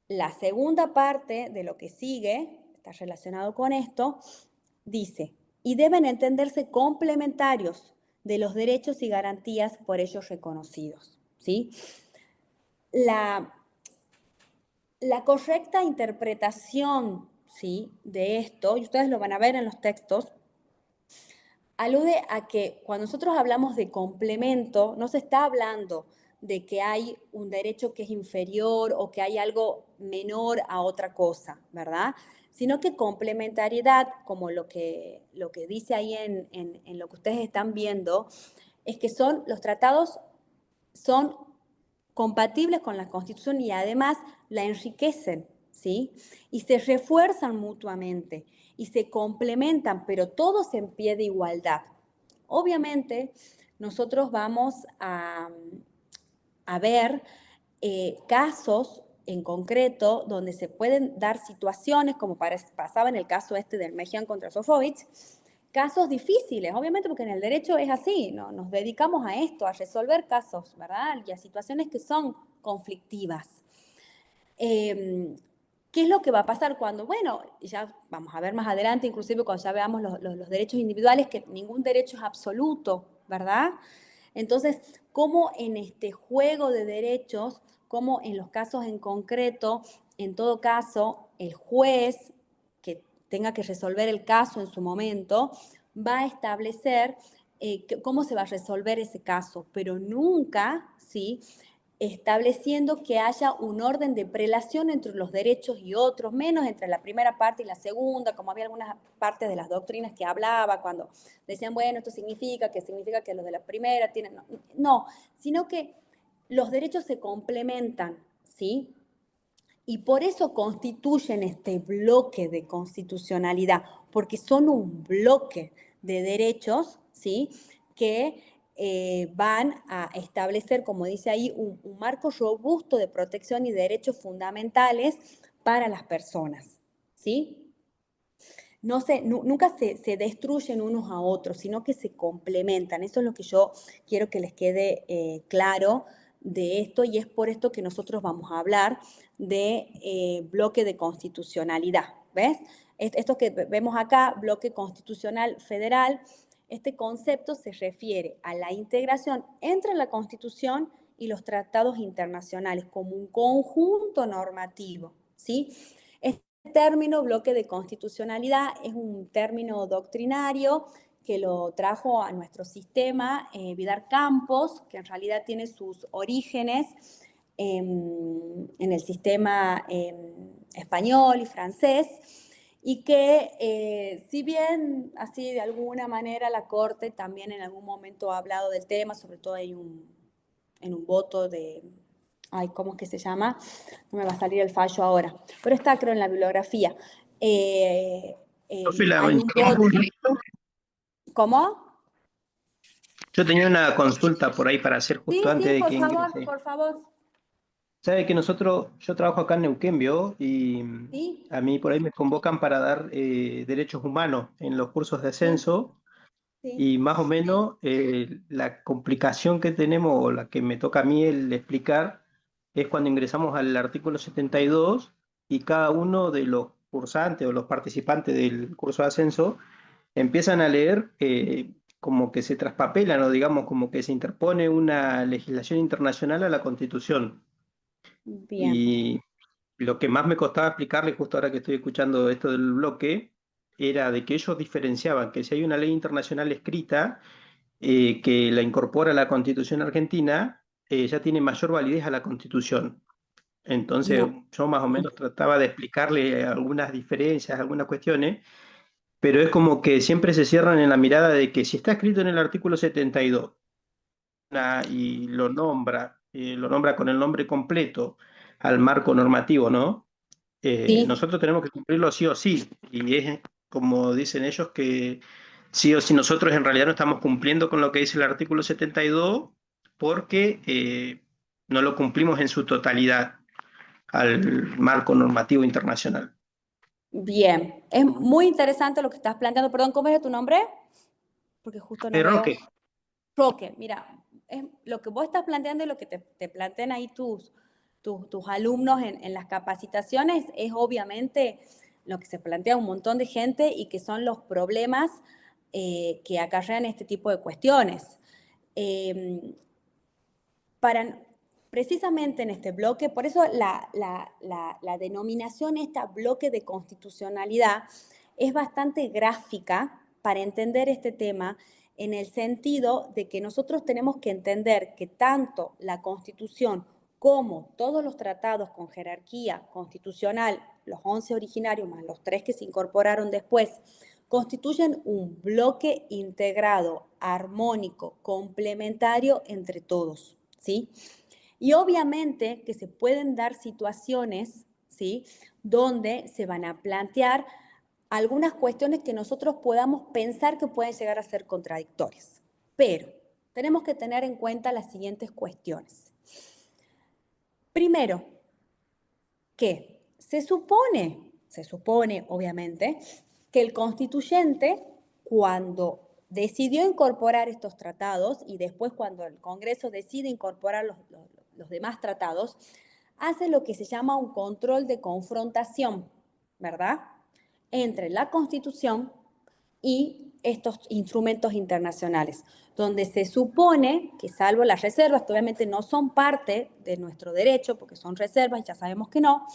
la segunda parte de lo que sigue, está relacionado con esto, dice, y deben entenderse complementarios de los derechos y garantías por ellos reconocidos, ¿sí? La correcta interpretación, ¿sí?, de esto, y ustedes lo van a ver en los textos, alude a que cuando nosotros hablamos de complemento, no se está hablando de que hay un derecho que es inferior o que hay algo menor a otra cosa, ¿verdad? Sino que complementariedad, como lo que dice ahí en lo que ustedes están viendo, es que los tratados son compatibles con la Constitución y además la enriquecen, ¿sí? Y se refuerzan mutuamente y se complementan, pero todos en pie de igualdad. Obviamente, nosotros vamos a ver casos en concreto donde se pueden dar situaciones, como pasaba en el caso del Mejian contra Sofovich, casos difíciles, obviamente porque en el derecho es así, ¿no? Nos dedicamos a esto, a resolver casos, ¿verdad? Y a situaciones que son conflictivas. ¿Qué es lo que va a pasar cuando, bueno, ya vamos a ver más adelante, inclusive cuando ya veamos los derechos individuales, que ningún derecho es absoluto, ¿verdad? Entonces, ¿cómo en este juego de derechos, cómo en los casos en concreto, en todo caso, el juez que tenga que resolver el caso en su momento, va a establecer cómo se va a resolver ese caso, pero nunca, ¿sí?, estableciendo que haya un orden de prelación entre los derechos y otros, menos entre la primera parte y la segunda, como había algunas partes de las doctrinas que hablaba cuando decían, bueno, esto significa que los de la primera tienen... No, sino que los derechos se complementan, ¿sí? Y por eso constituyen este bloque de constitucionalidad, porque son un bloque de derechos, ¿sí?, que van a establecer, como dice ahí, un marco robusto de protección y derechos fundamentales para las personas, ¿sí? Nunca se destruyen unos a otros, sino que se complementan. Eso es lo que yo quiero que les quede claro de esto, y es por esto que nosotros vamos a hablar de bloque de constitucionalidad, ¿ves? Esto que vemos acá, bloque constitucional federal, este concepto se refiere a la integración entre la Constitución y los tratados internacionales como un conjunto normativo, ¿sí? Este término, bloque de constitucionalidad, es un término doctrinario que lo trajo a nuestro sistema Vidar Campos, que en realidad tiene sus orígenes en el sistema español y francés, y que si bien así de alguna manera la Corte también en algún momento ha hablado del tema, sobre todo en un voto de, ay, ¿cómo es que se llama? No me va a salir el fallo ahora, pero está creo en la bibliografía. Hay un voto. ¿Cómo? Yo tenía una consulta por ahí para hacer justo antes de que ingrese. Por favor. Sabe que yo trabajo acá en Neuquén, ¿vio? Y ¿Sí? a mí por ahí me convocan para dar derechos humanos en los cursos de ascenso. Sí. Y más o menos la complicación que tenemos, o la que me toca a mí el explicar, es cuando ingresamos al artículo 72 y cada uno de los cursantes o los participantes del curso de ascenso empiezan a leer como que se traspapelan, o digamos como que se interpone una legislación internacional a la Constitución. Bien. Y lo que más me costaba explicarle, justo ahora que estoy escuchando esto del bloque, era de que ellos diferenciaban que si hay una ley internacional escrita que la incorpora a la Constitución argentina, ya tiene mayor validez a la Constitución. Entonces No. yo más o menos trataba de explicarle algunas diferencias, algunas cuestiones, pero es como que siempre se cierran en la mirada de que si está escrito en el artículo 72 y lo nombra con el nombre completo al marco normativo, ¿no? Sí, Nosotros tenemos que cumplirlo sí o sí, y es como dicen ellos que sí o sí nosotros en realidad no estamos cumpliendo con lo que dice el artículo 72 porque no lo cumplimos en su totalidad al marco normativo internacional. bien. Es muy interesante lo que estás planteando. Perdón, ¿cómo es tu nombre? Porque justo no Pero veo. Roque, Roque, mira, lo que vos estás planteando y lo que te plantean ahí tus alumnos en las capacitaciones es obviamente lo que se plantea un montón de gente y que son los problemas que acarrean este tipo de cuestiones. Precisamente en este bloque, por eso la denominación bloque de constitucionalidad es bastante gráfica para entender este tema, en el sentido de que nosotros tenemos que entender que tanto la Constitución como todos los tratados con jerarquía constitucional, los 11 originarios más los 3 que se incorporaron después, constituyen un bloque integrado, armónico, complementario entre todos, ¿sí? Y obviamente que se pueden dar situaciones, ¿sí?, donde se van a plantear algunas cuestiones que nosotros podamos pensar que pueden llegar a ser contradictorias. Pero tenemos que tener en cuenta las siguientes cuestiones. Primero, que se supone obviamente, que el constituyente, cuando decidió incorporar estos tratados y después cuando el Congreso decide incorporar los demás tratados, hace lo que se llama un control de confrontación, ¿verdad?, entre la Constitución y estos instrumentos internacionales, donde se supone que, salvo las reservas, que obviamente no son parte de nuestro derecho, porque son reservas, ya sabemos que no,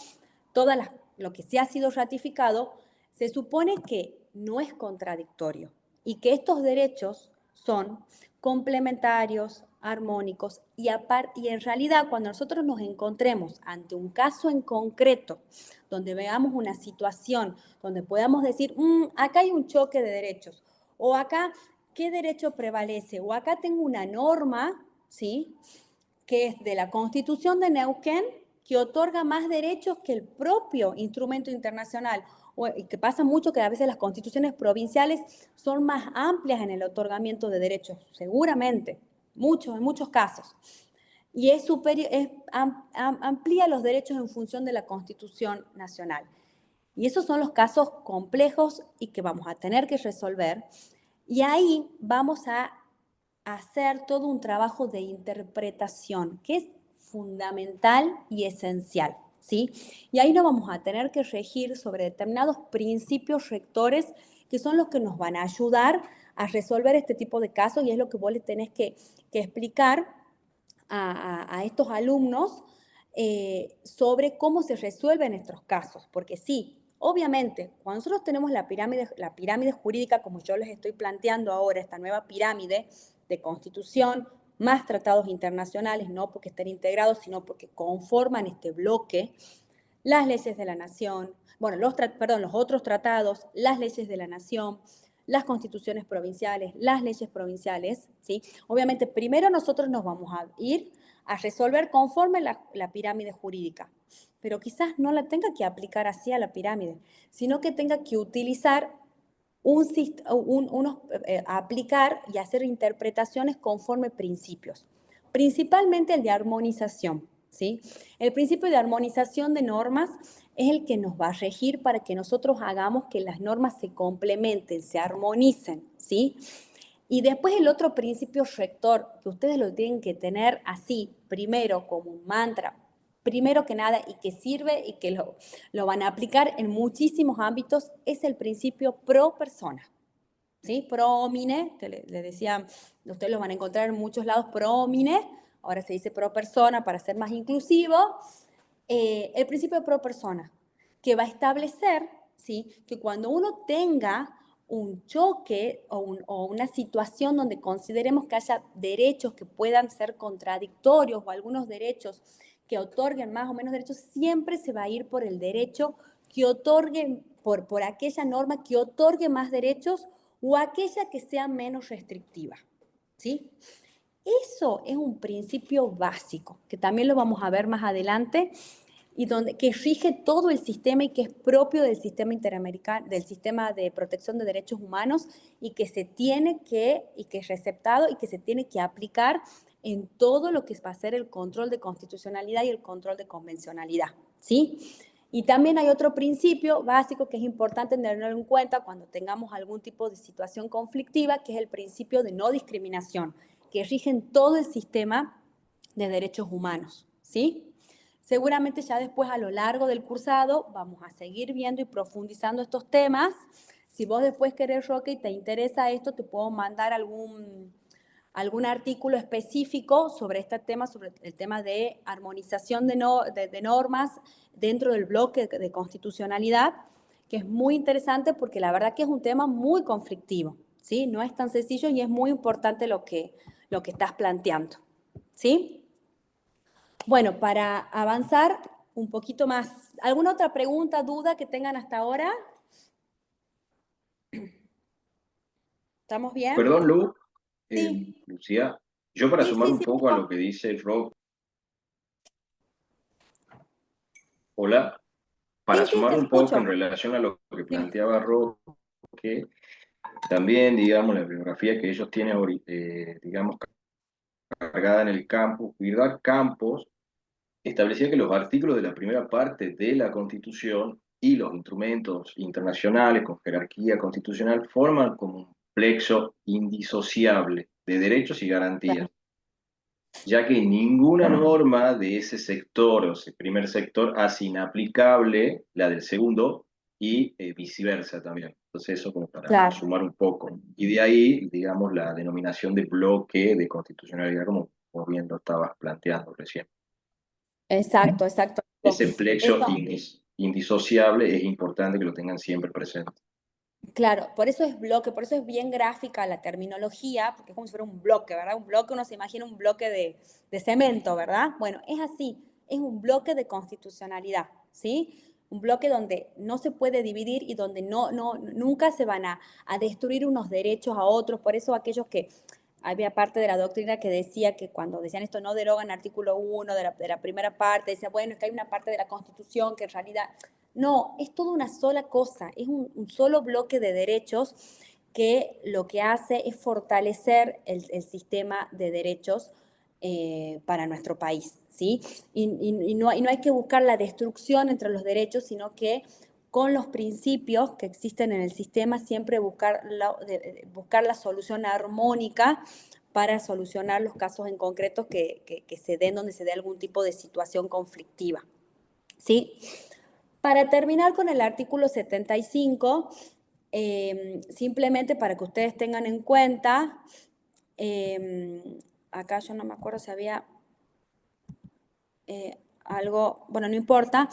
lo que sí ha sido ratificado, se supone que no es contradictorio y que estos derechos son complementarios, armónicos y en realidad cuando nosotros nos encontremos ante un caso en concreto, donde veamos una situación, donde podamos decir, acá hay un choque de derechos, o acá, ¿qué derecho prevalece? O acá tengo una norma, ¿sí?, que es de la Constitución de Neuquén, que otorga más derechos que el propio instrumento internacional, y que pasa mucho que a veces las constituciones provinciales son más amplias en el otorgamiento de derechos, seguramente, en muchos casos. Y amplía los derechos en función de la Constitución Nacional. Y esos son los casos complejos y que vamos a tener que resolver. Y ahí vamos a hacer todo un trabajo de interpretación, que es fundamental y esencial, ¿sí? Y ahí nos vamos a tener que regir sobre determinados principios rectores que son los que nos van a ayudar a resolver este tipo de casos y es lo que vos les tenés que explicar a estos alumnos sobre cómo se resuelven estos casos, porque sí, obviamente, cuando nosotros tenemos la pirámide jurídica, como yo les estoy planteando ahora, esta nueva pirámide de constitución, más tratados internacionales, no porque estén integrados, sino porque conforman este bloque, las leyes de la nación, bueno, los otros tratados, las leyes de la nación, las constituciones provinciales, las leyes provinciales, ¿sí? Obviamente, primero nosotros nos vamos a ir a resolver conforme la pirámide jurídica, pero quizás no la tenga que aplicar así a la pirámide, sino que tenga que utilizar aplicar y hacer interpretaciones conforme principios, principalmente el de armonización, ¿sí? El principio de armonización de normas es el que nos va a regir para que nosotros hagamos que las normas se complementen, se armonicen, ¿sí? Y después el otro principio rector, que ustedes lo tienen que tener así, primero como un mantra, primero que nada, y que sirve y que lo van a aplicar en muchísimos ámbitos, es el principio pro persona, ¿sí? Pro homine, que le decía, ustedes lo van a encontrar en muchos lados, pro homine, ahora se dice pro persona para ser más inclusivo, el principio pro persona, que va a establecer, ¿sí?, que cuando uno tenga un choque o una situación donde consideremos que haya derechos que puedan ser contradictorios o algunos derechos que otorguen más o menos derechos, siempre se va a ir por el derecho que otorgue, por aquella norma que otorgue más derechos o aquella que sea menos restrictiva, ¿sí? Eso es un principio básico, que también lo vamos a ver más adelante, y que rige todo el sistema y que es propio del sistema interamericano, del sistema de protección de derechos humanos, y que es receptado y que se tiene que aplicar en todo lo que va a ser el control de constitucionalidad y el control de convencionalidad, ¿sí? Y también hay otro principio básico que es importante tenerlo en cuenta cuando tengamos algún tipo de situación conflictiva, que es el principio de no discriminación, que rige en todo el sistema de derechos humanos, ¿sí? Seguramente ya después, a lo largo del cursado, vamos a seguir viendo y profundizando estos temas. Si vos después querés, Roque, y te interesa esto, te puedo mandar algún artículo específico sobre este tema, sobre el tema de armonización de normas dentro del bloque de constitucionalidad, que es muy interesante porque la verdad que es un tema muy conflictivo, ¿sí? No es tan sencillo y es muy importante lo que estás planteando, ¿sí? Bueno, para avanzar un poquito más, ¿alguna otra pregunta, duda que tengan hasta ahora? ¿Estamos bien? Perdón, Lu, Sí, Lucía, yo para sí, sumar sí, un sí. poco a lo que dice Rob, hola, para Sí, sí, sumar te un poco escucho. en relación a lo que Sí. planteaba Rob, que también, digamos, la bibliografía que ellos tienen, digamos, cargada en el campus, Vidal Campos, establecía que los artículos de la primera parte de la Constitución y los instrumentos internacionales con jerarquía constitucional forman como un plexo indisociable de derechos y garantías, ya que ninguna norma de ese sector o ese primer sector hace inaplicable la del segundo y viceversa también. Entonces eso como para Claro, sumar un poco. Y de ahí, digamos, la denominación de bloque de constitucionalidad, como bien lo estabas planteando recién. exacto, exacto. Ese plexo Eso, indisociable es importante que lo tengan siempre presente. claro, por eso es bloque, por eso es bien gráfica la terminología, porque es como si fuera un bloque, ¿verdad? Un bloque, uno se imagina un bloque de cemento, ¿verdad? Bueno, es así, es un bloque de constitucionalidad, ¿sí? Un bloque donde no se puede dividir y donde nunca se van a destruir unos derechos a otros. Por eso aquellos que, había parte de la doctrina que decía que cuando decían esto no derogan artículo 1 de la primera parte, decía, bueno, es que hay una parte de la Constitución que en realidad... No, es toda una sola cosa, es un solo bloque de derechos que lo que hace es fortalecer el sistema de derechos para nuestro país, ¿sí? Y no hay que buscar la destrucción entre los derechos, sino que con los principios que existen en el sistema siempre buscar la solución armónica para solucionar los casos en concreto que se den, donde se dé algún tipo de situación conflictiva, ¿sí? Para terminar con el artículo 75, simplemente para que ustedes tengan en cuenta, acá yo no me acuerdo si había algo, bueno, no importa,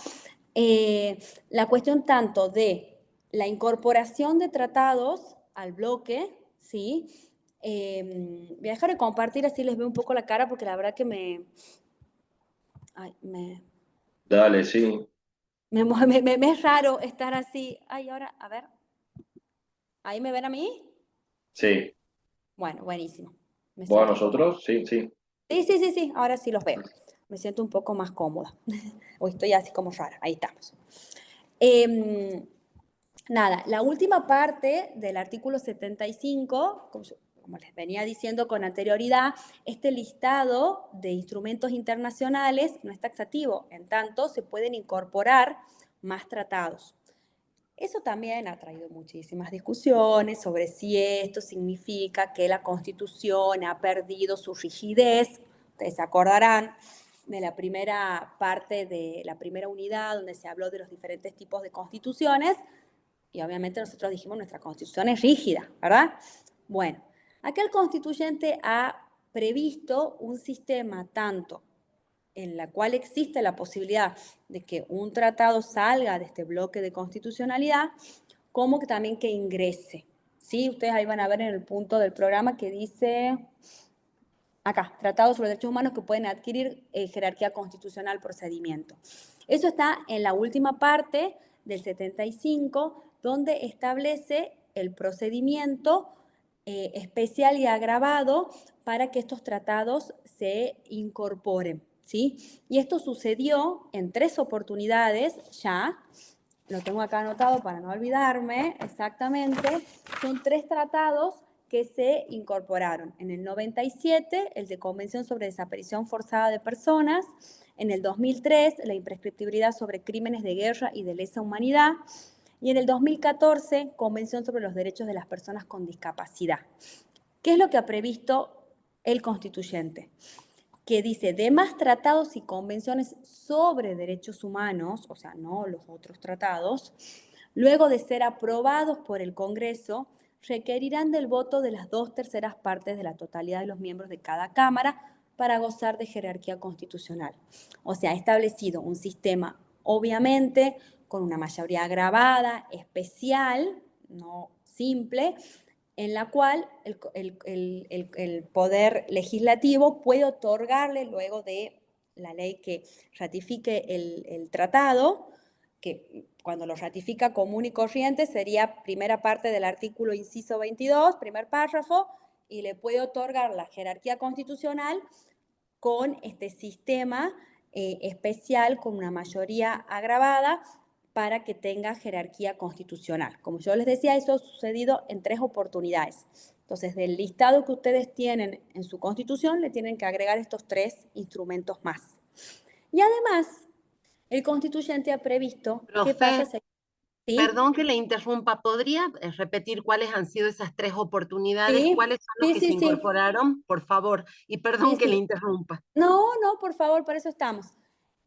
la cuestión tanto de la incorporación de tratados al bloque, ¿sí? Voy a dejar de compartir, así les veo un poco la cara, porque la verdad que Dale, sí. me es raro estar así. Ay, ahora, a ver, ¿ahí me ven a mí? Sí. Bueno, buenísimo. Me ¿Vos a siento un poco... nosotros? Sí, sí. Sí, ahora sí los veo. Me siento un poco más cómoda. O estoy así como rara. Ahí estamos. Nada, la última parte del artículo 75, como les venía diciendo con anterioridad, este listado de instrumentos internacionales no es taxativo, en tanto se pueden incorporar más tratados. Eso también ha traído muchísimas discusiones sobre si esto significa que la Constitución ha perdido su rigidez. Ustedes se acordarán de la primera parte de la primera unidad donde se habló de los diferentes tipos de constituciones y obviamente nosotros dijimos nuestra Constitución es rígida, ¿verdad? Bueno, acá el constituyente ha previsto un sistema tanto en la cual existe la posibilidad de que un tratado salga de este bloque de constitucionalidad, como que también que ingrese. ¿Sí? Ustedes ahí van a ver en el punto del programa que dice, acá, tratados sobre derechos humanos que pueden adquirir jerarquía constitucional procedimiento. Eso está en la última parte del 75, donde establece el procedimiento especial y agravado para que estos tratados se incorporen, ¿sí? Y esto sucedió en 3 oportunidades ya. Lo tengo acá anotado para no olvidarme exactamente. Son 3 tratados que se incorporaron. En el 97, el de Convención sobre Desaparición Forzada de Personas. En el 2003, la imprescriptibilidad sobre crímenes de guerra y de lesa humanidad. Y en el 2014, Convención sobre los Derechos de las Personas con Discapacidad. ¿Qué es lo que ha previsto el constituyente? Que dice, demás tratados y convenciones sobre derechos humanos, o sea, no los otros tratados, luego de ser aprobados por el Congreso, requerirán del voto de las 2/3 partes de la totalidad de los miembros de cada Cámara para gozar de jerarquía constitucional. O sea, ha establecido un sistema, obviamente, con una mayoría agravada, especial, no simple, en la cual el Poder Legislativo puede otorgarle, luego de la ley que ratifique el tratado, que cuando lo ratifica común y corriente sería primera parte del artículo inciso 22, primer párrafo, y le puede otorgar la jerarquía constitucional con este sistema especial, con una mayoría agravada, para que tenga jerarquía constitucional. Como yo les decía, eso ha sucedido en 3 oportunidades. Entonces, del listado que ustedes tienen en su Constitución, le tienen que agregar estos 3 instrumentos más. Y además, el constituyente ha previsto qué pasa si... ¿Sí? Perdón que le interrumpa, ¿podría repetir cuáles han sido esas 3 oportunidades? Sí, ¿Cuáles son los que se incorporaron? Por favor, y perdón que le interrumpa. No, por favor, por eso estamos.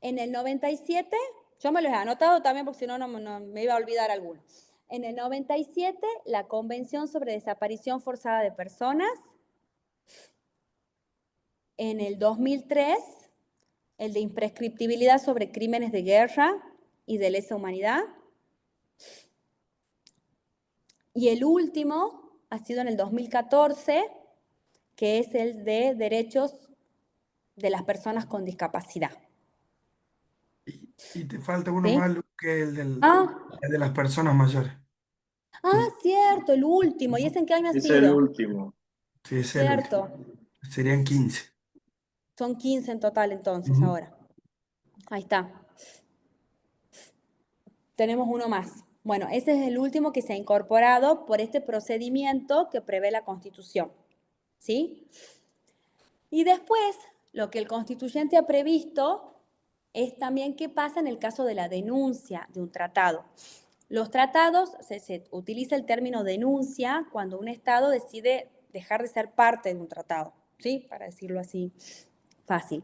En el 97, yo me los he anotado también porque si no, no me iba a olvidar alguno. En el 97, la Convención sobre Desaparición Forzada de Personas. En el 2003, el de imprescriptibilidad sobre crímenes de guerra y de lesa humanidad. Y el último ha sido en el 2014, que es el de derechos de las personas con discapacidad. Y te falta uno ¿Sí? más, Lu, que el de las personas mayores. Ah, cierto, el último. ¿Y ese en qué año ha Ese sido? es el último. Sí, ese es el último. Cierto. Serían 15. Son 15 en total entonces ahora. Ahí está. Tenemos uno más. Bueno, ese es el último que se ha incorporado por este procedimiento que prevé la Constitución. ¿Sí? Y después, lo que el constituyente ha previsto es también qué pasa en el caso de la denuncia de un tratado. Los tratados, se utiliza el término denuncia cuando un Estado decide dejar de ser parte de un tratado, ¿sí? Para decirlo así fácil.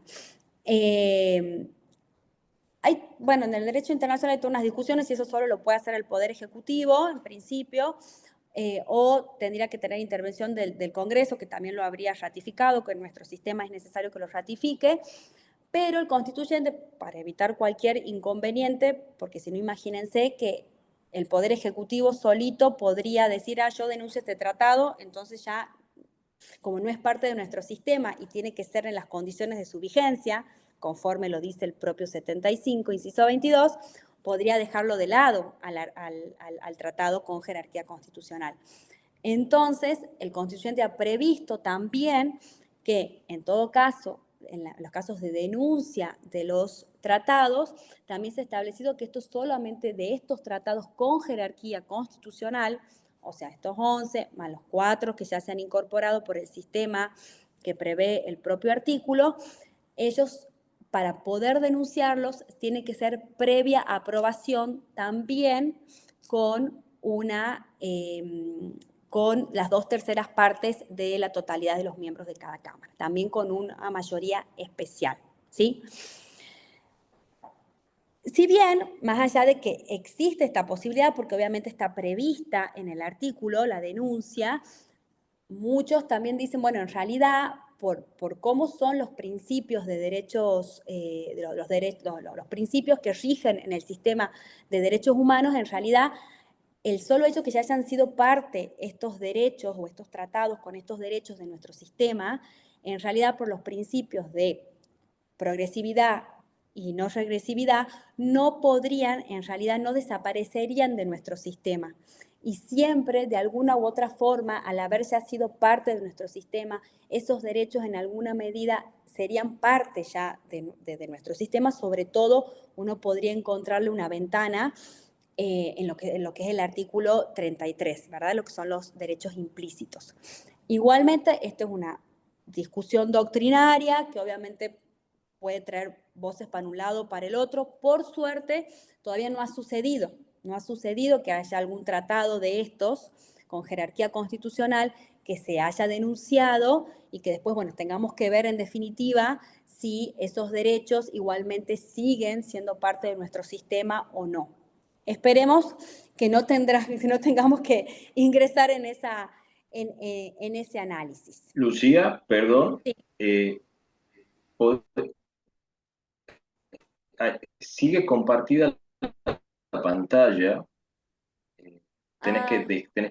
Bueno, en el derecho internacional hay todas unas discusiones y eso solo lo puede hacer el Poder Ejecutivo, en principio, o tendría que tener intervención del Congreso, que también lo habría ratificado, que en nuestro sistema es necesario que lo ratifique, pero el constituyente, para evitar cualquier inconveniente, porque si no, imagínense que el Poder Ejecutivo solito podría decir, yo denuncio este tratado, entonces ya, como no es parte de nuestro sistema y tiene que ser en las condiciones de su vigencia, conforme lo dice el propio 75, inciso 22, podría dejarlo de lado al tratado con jerarquía constitucional. Entonces, el constituyente ha previsto también que, en todo caso, en los casos de denuncia de los tratados, también se ha establecido que esto solamente de estos tratados con jerarquía constitucional, o sea, estos 11 más los 4 que ya se han incorporado por el sistema que prevé el propio artículo, ellos, para poder denunciarlos, tiene que ser previa aprobación también con las 2/3 partes de la totalidad de los miembros de cada Cámara, también con una mayoría especial, ¿sí? Si bien, más allá de que existe esta posibilidad, porque obviamente está prevista en el artículo, la denuncia, muchos también dicen, bueno, en realidad, por cómo son los principios de derechos, los principios que rigen en el sistema de derechos humanos, en realidad el solo hecho que ya hayan sido parte estos derechos o estos tratados con estos derechos de nuestro sistema, en realidad por los principios de progresividad y no regresividad, no podrían, en realidad no desaparecerían de nuestro sistema. Y siempre, de alguna u otra forma, al haber ya sido parte de nuestro sistema, esos derechos en alguna medida serían parte ya de nuestro sistema. Sobre todo, uno podría encontrarle una ventana en lo que es el artículo 33, ¿verdad? Lo que son los derechos implícitos. Igualmente, esto es una discusión doctrinaria que obviamente puede traer voces para un lado o para el otro. Por suerte, todavía no ha sucedido. No ha sucedido que haya algún tratado de estos con jerarquía constitucional que se haya denunciado y que después, bueno, tengamos que ver en definitiva si esos derechos igualmente siguen siendo parte de nuestro sistema o no. Esperemos que no tengamos que ingresar en ese análisis. Lucía, perdón, Sí. sigue compartida la pantalla. Tenés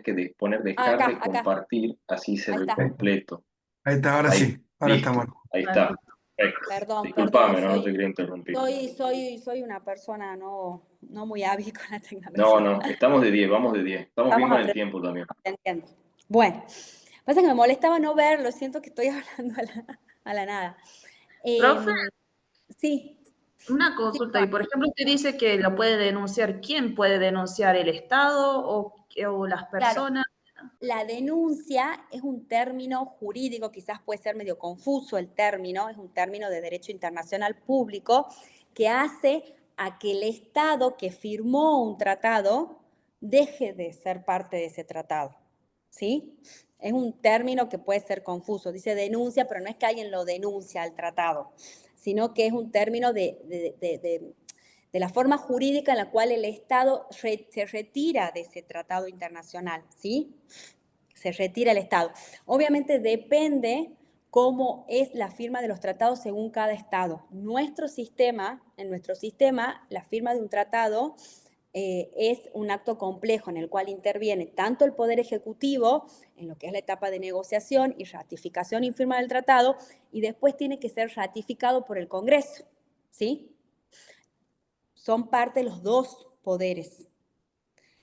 que poner dejar de Acá. compartir, así se Ahí ve está. completo. Ahí está, ahora Ahí, sí. Ahora listo, estamos. ahí está. Perdón, Disculpame, no te quería interrumpir. soy una persona no muy hábil con la No, tecnología. estamos de 10, vamos de 10. Estamos bien Vamos con a el tiempo también. Entiendo. Bueno, pasa que me molestaba no verlo, siento que estoy hablando a la nada. Profe, Sí. una Sí, consulta, y por ejemplo usted dice que lo puede denunciar, ¿quién puede denunciar? ¿El Estado o las claro. personas? La denuncia es un término jurídico, quizás puede ser medio confuso el término, es un término de derecho internacional público que hace a que el Estado que firmó un tratado deje de ser parte de ese tratado, ¿sí? Es un término que puede ser confuso, dice denuncia, pero no es que alguien lo denuncia al tratado, sino que es un término de la forma jurídica en la cual el Estado se retira de ese tratado internacional, ¿sí? Se retira el Estado. Obviamente depende cómo es la firma de los tratados según cada Estado. En nuestro sistema, la firma de un tratado es un acto complejo en el cual interviene tanto el Poder Ejecutivo, en lo que es la etapa de negociación y ratificación y firma del tratado, y después tiene que ser ratificado por el Congreso, ¿sí? Son parte de los dos poderes.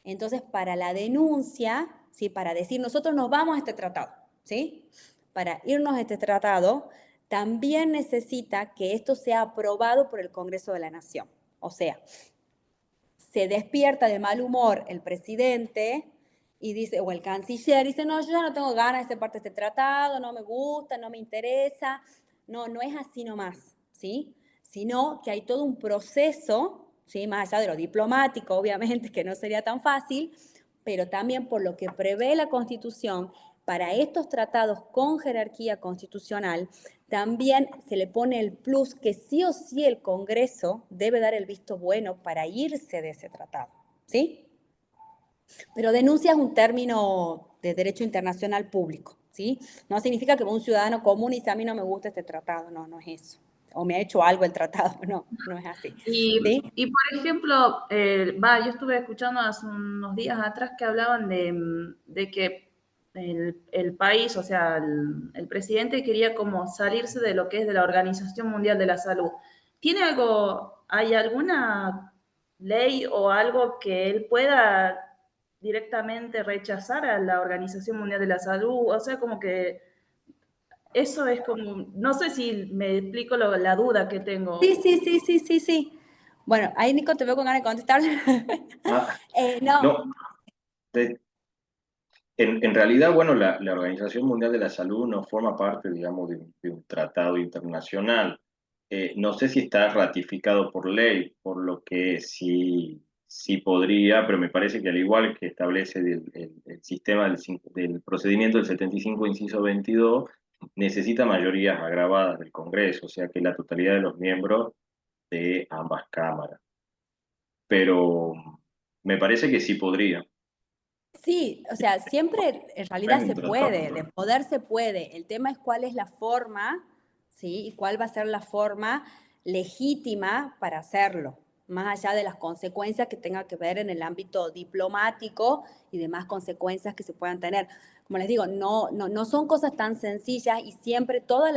Entonces, para la denuncia, ¿sí? Para decir nosotros nos vamos a este tratado, ¿sí? Para irnos a este tratado, también necesita que esto sea aprobado por el Congreso de la Nación. O sea, se despierta de mal humor el presidente y dice, o el canciller dice, no, yo ya no tengo ganas de ser parte de este tratado, no me gusta, no me interesa. No es así nomás, ¿sí? Sino que hay todo un proceso, ¿sí? Más allá de lo diplomático, obviamente, que no sería tan fácil, pero también por lo que prevé la Constitución, para estos tratados con jerarquía constitucional, también se le pone el plus que sí o sí el Congreso debe dar el visto bueno para irse de ese tratado, ¿sí? Pero denuncia es un término de derecho internacional público, ¿sí? No significa que un ciudadano común dice a mí no me gusta este tratado, no es eso. O me ha hecho algo el tratado, no es así. ¿Sí? Y por ejemplo, yo estuve escuchando hace unos días atrás que hablaban de que el país, o sea, el presidente quería como salirse de lo que es de la Organización Mundial de la Salud. ¿Hay alguna ley o algo que él pueda directamente rechazar a la Organización Mundial de la Salud? O sea, como que eso es como, no sé si me explico la duda que tengo. Sí. Bueno, ahí Nico te veo con ganas de contestar. No. No, en realidad, bueno, la Organización Mundial de la Salud no forma parte, digamos, de un tratado internacional. No sé si está ratificado por ley, por lo que sí podría, pero me parece que al igual que establece el sistema del procedimiento del 75, inciso 22, necesita mayorías agravadas del Congreso, o sea que la totalidad de los miembros de ambas cámaras. Pero me parece que sí podría. Sí, o sea, siempre en realidad se puede, de poder se puede. El tema es cuál es la forma, ¿sí? Y cuál va a ser la forma legítima para hacerlo, más allá de las consecuencias que tenga que ver en el ámbito diplomático y demás consecuencias que se puedan tener. Como les digo, no son cosas tan sencillas y siempre todos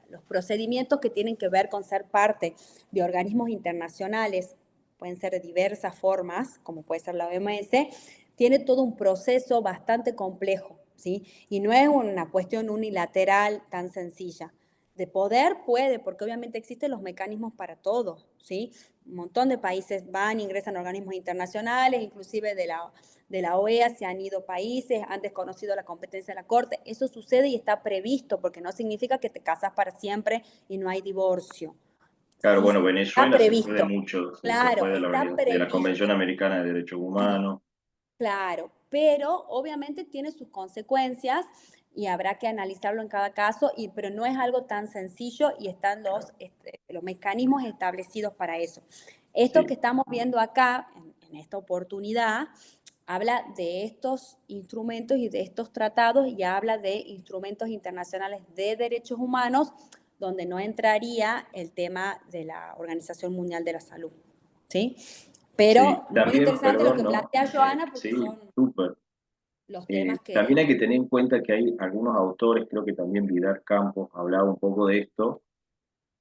los procedimientos que tienen que ver con ser parte de organismos internacionales, pueden ser de diversas formas, como puede ser la OMS, tiene todo un proceso bastante complejo, ¿sí? Y no es una cuestión unilateral tan sencilla. De poder puede, porque obviamente existen los mecanismos para todo, ¿sí? Un montón de países van, ingresan a organismos internacionales, inclusive de la OEA se han ido países, han desconocido la competencia de la Corte. Eso sucede y está previsto, porque no significa que te casas para siempre y no hay divorcio. Claro, Sí, bueno, está Venezuela se fue de previsto. mucho, sí, se Claro, fue de está de la previsto. Convención Americana de Derechos Humanos. Claro, pero obviamente tiene sus consecuencias y habrá que analizarlo en cada caso, pero no es algo tan sencillo y están los mecanismos establecidos para eso. Esto Sí. que estamos viendo acá, en esta oportunidad, habla de estos instrumentos y de estos tratados y habla de instrumentos internacionales de derechos humanos, donde no entraría el tema de la Organización Mundial de la Salud, ¿sí? Pero Sí, muy también, interesante lo perdón, que ¿no? plantea Joana, porque Sí, son súper. los temas También hay que que tener en cuenta que hay algunos autores, creo que también Vidal Campos hablaba un poco de esto,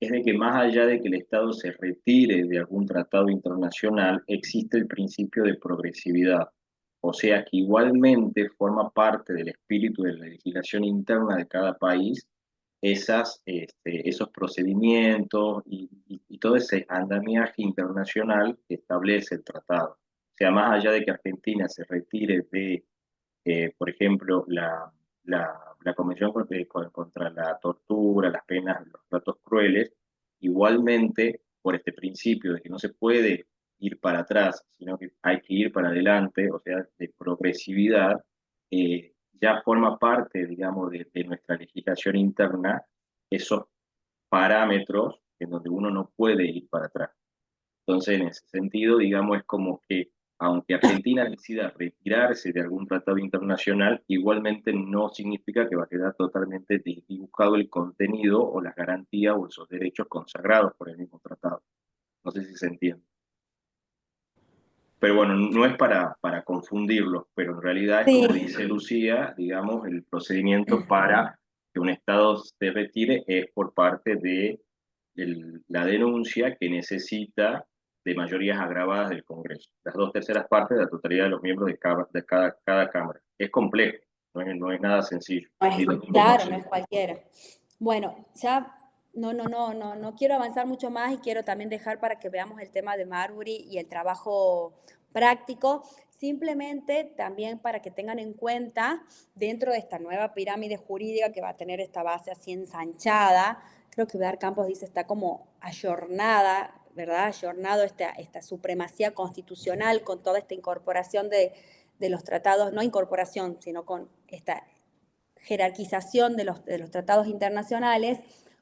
es de que más allá de que el Estado se retire de algún tratado internacional, existe el principio de progresividad. O sea que igualmente forma parte del espíritu de la legislación interna de cada país esos procedimientos y todo ese andamiaje internacional que establece el tratado. O sea, más allá de que Argentina se retire de por ejemplo, la Convención contra la Tortura, las penas, los tratos crueles, igualmente, por este principio de que no se puede ir para atrás, sino que hay que ir para adelante, o sea, de progresividad, ya forma parte, digamos, de nuestra legislación interna esos parámetros en donde uno no puede ir para atrás. Entonces, en ese sentido, digamos, es como que aunque Argentina decida retirarse de algún tratado internacional, igualmente no significa que va a quedar totalmente desdibujado el contenido o las garantías o esos derechos consagrados por el mismo tratado. No sé si se entiende. Pero bueno, no es para confundirlos, pero en realidad es como sí, dice Lucía, digamos, el procedimiento para que un Estado se retire es por parte de la denuncia que necesita de mayorías agravadas del Congreso, las 2/3 partes de la totalidad de los miembros de cada Cámara. Es complejo, no es nada sencillo. Ni tampoco claro, no así. es cualquiera. Bueno, ya no quiero avanzar mucho más y quiero también dejar para que veamos el tema de Marbury y el trabajo práctico, simplemente también para que tengan en cuenta dentro de esta nueva pirámide jurídica que va a tener esta base así ensanchada, creo que Vidal Campos dice está como ayornada, ¿verdad? Ayornado esta supremacía constitucional con toda esta incorporación de los tratados, no incorporación, sino con esta jerarquización de los tratados internacionales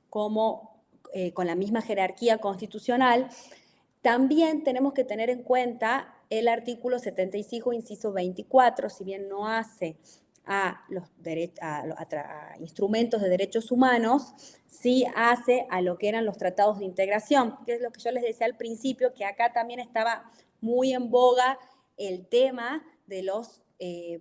como con la misma jerarquía constitucional. También tenemos que tener en cuenta el artículo 75, inciso 24, si bien no hace a instrumentos de derechos humanos, sí hace a lo que eran los tratados de integración, que es lo que yo les decía al principio, que acá también estaba muy en boga el tema de los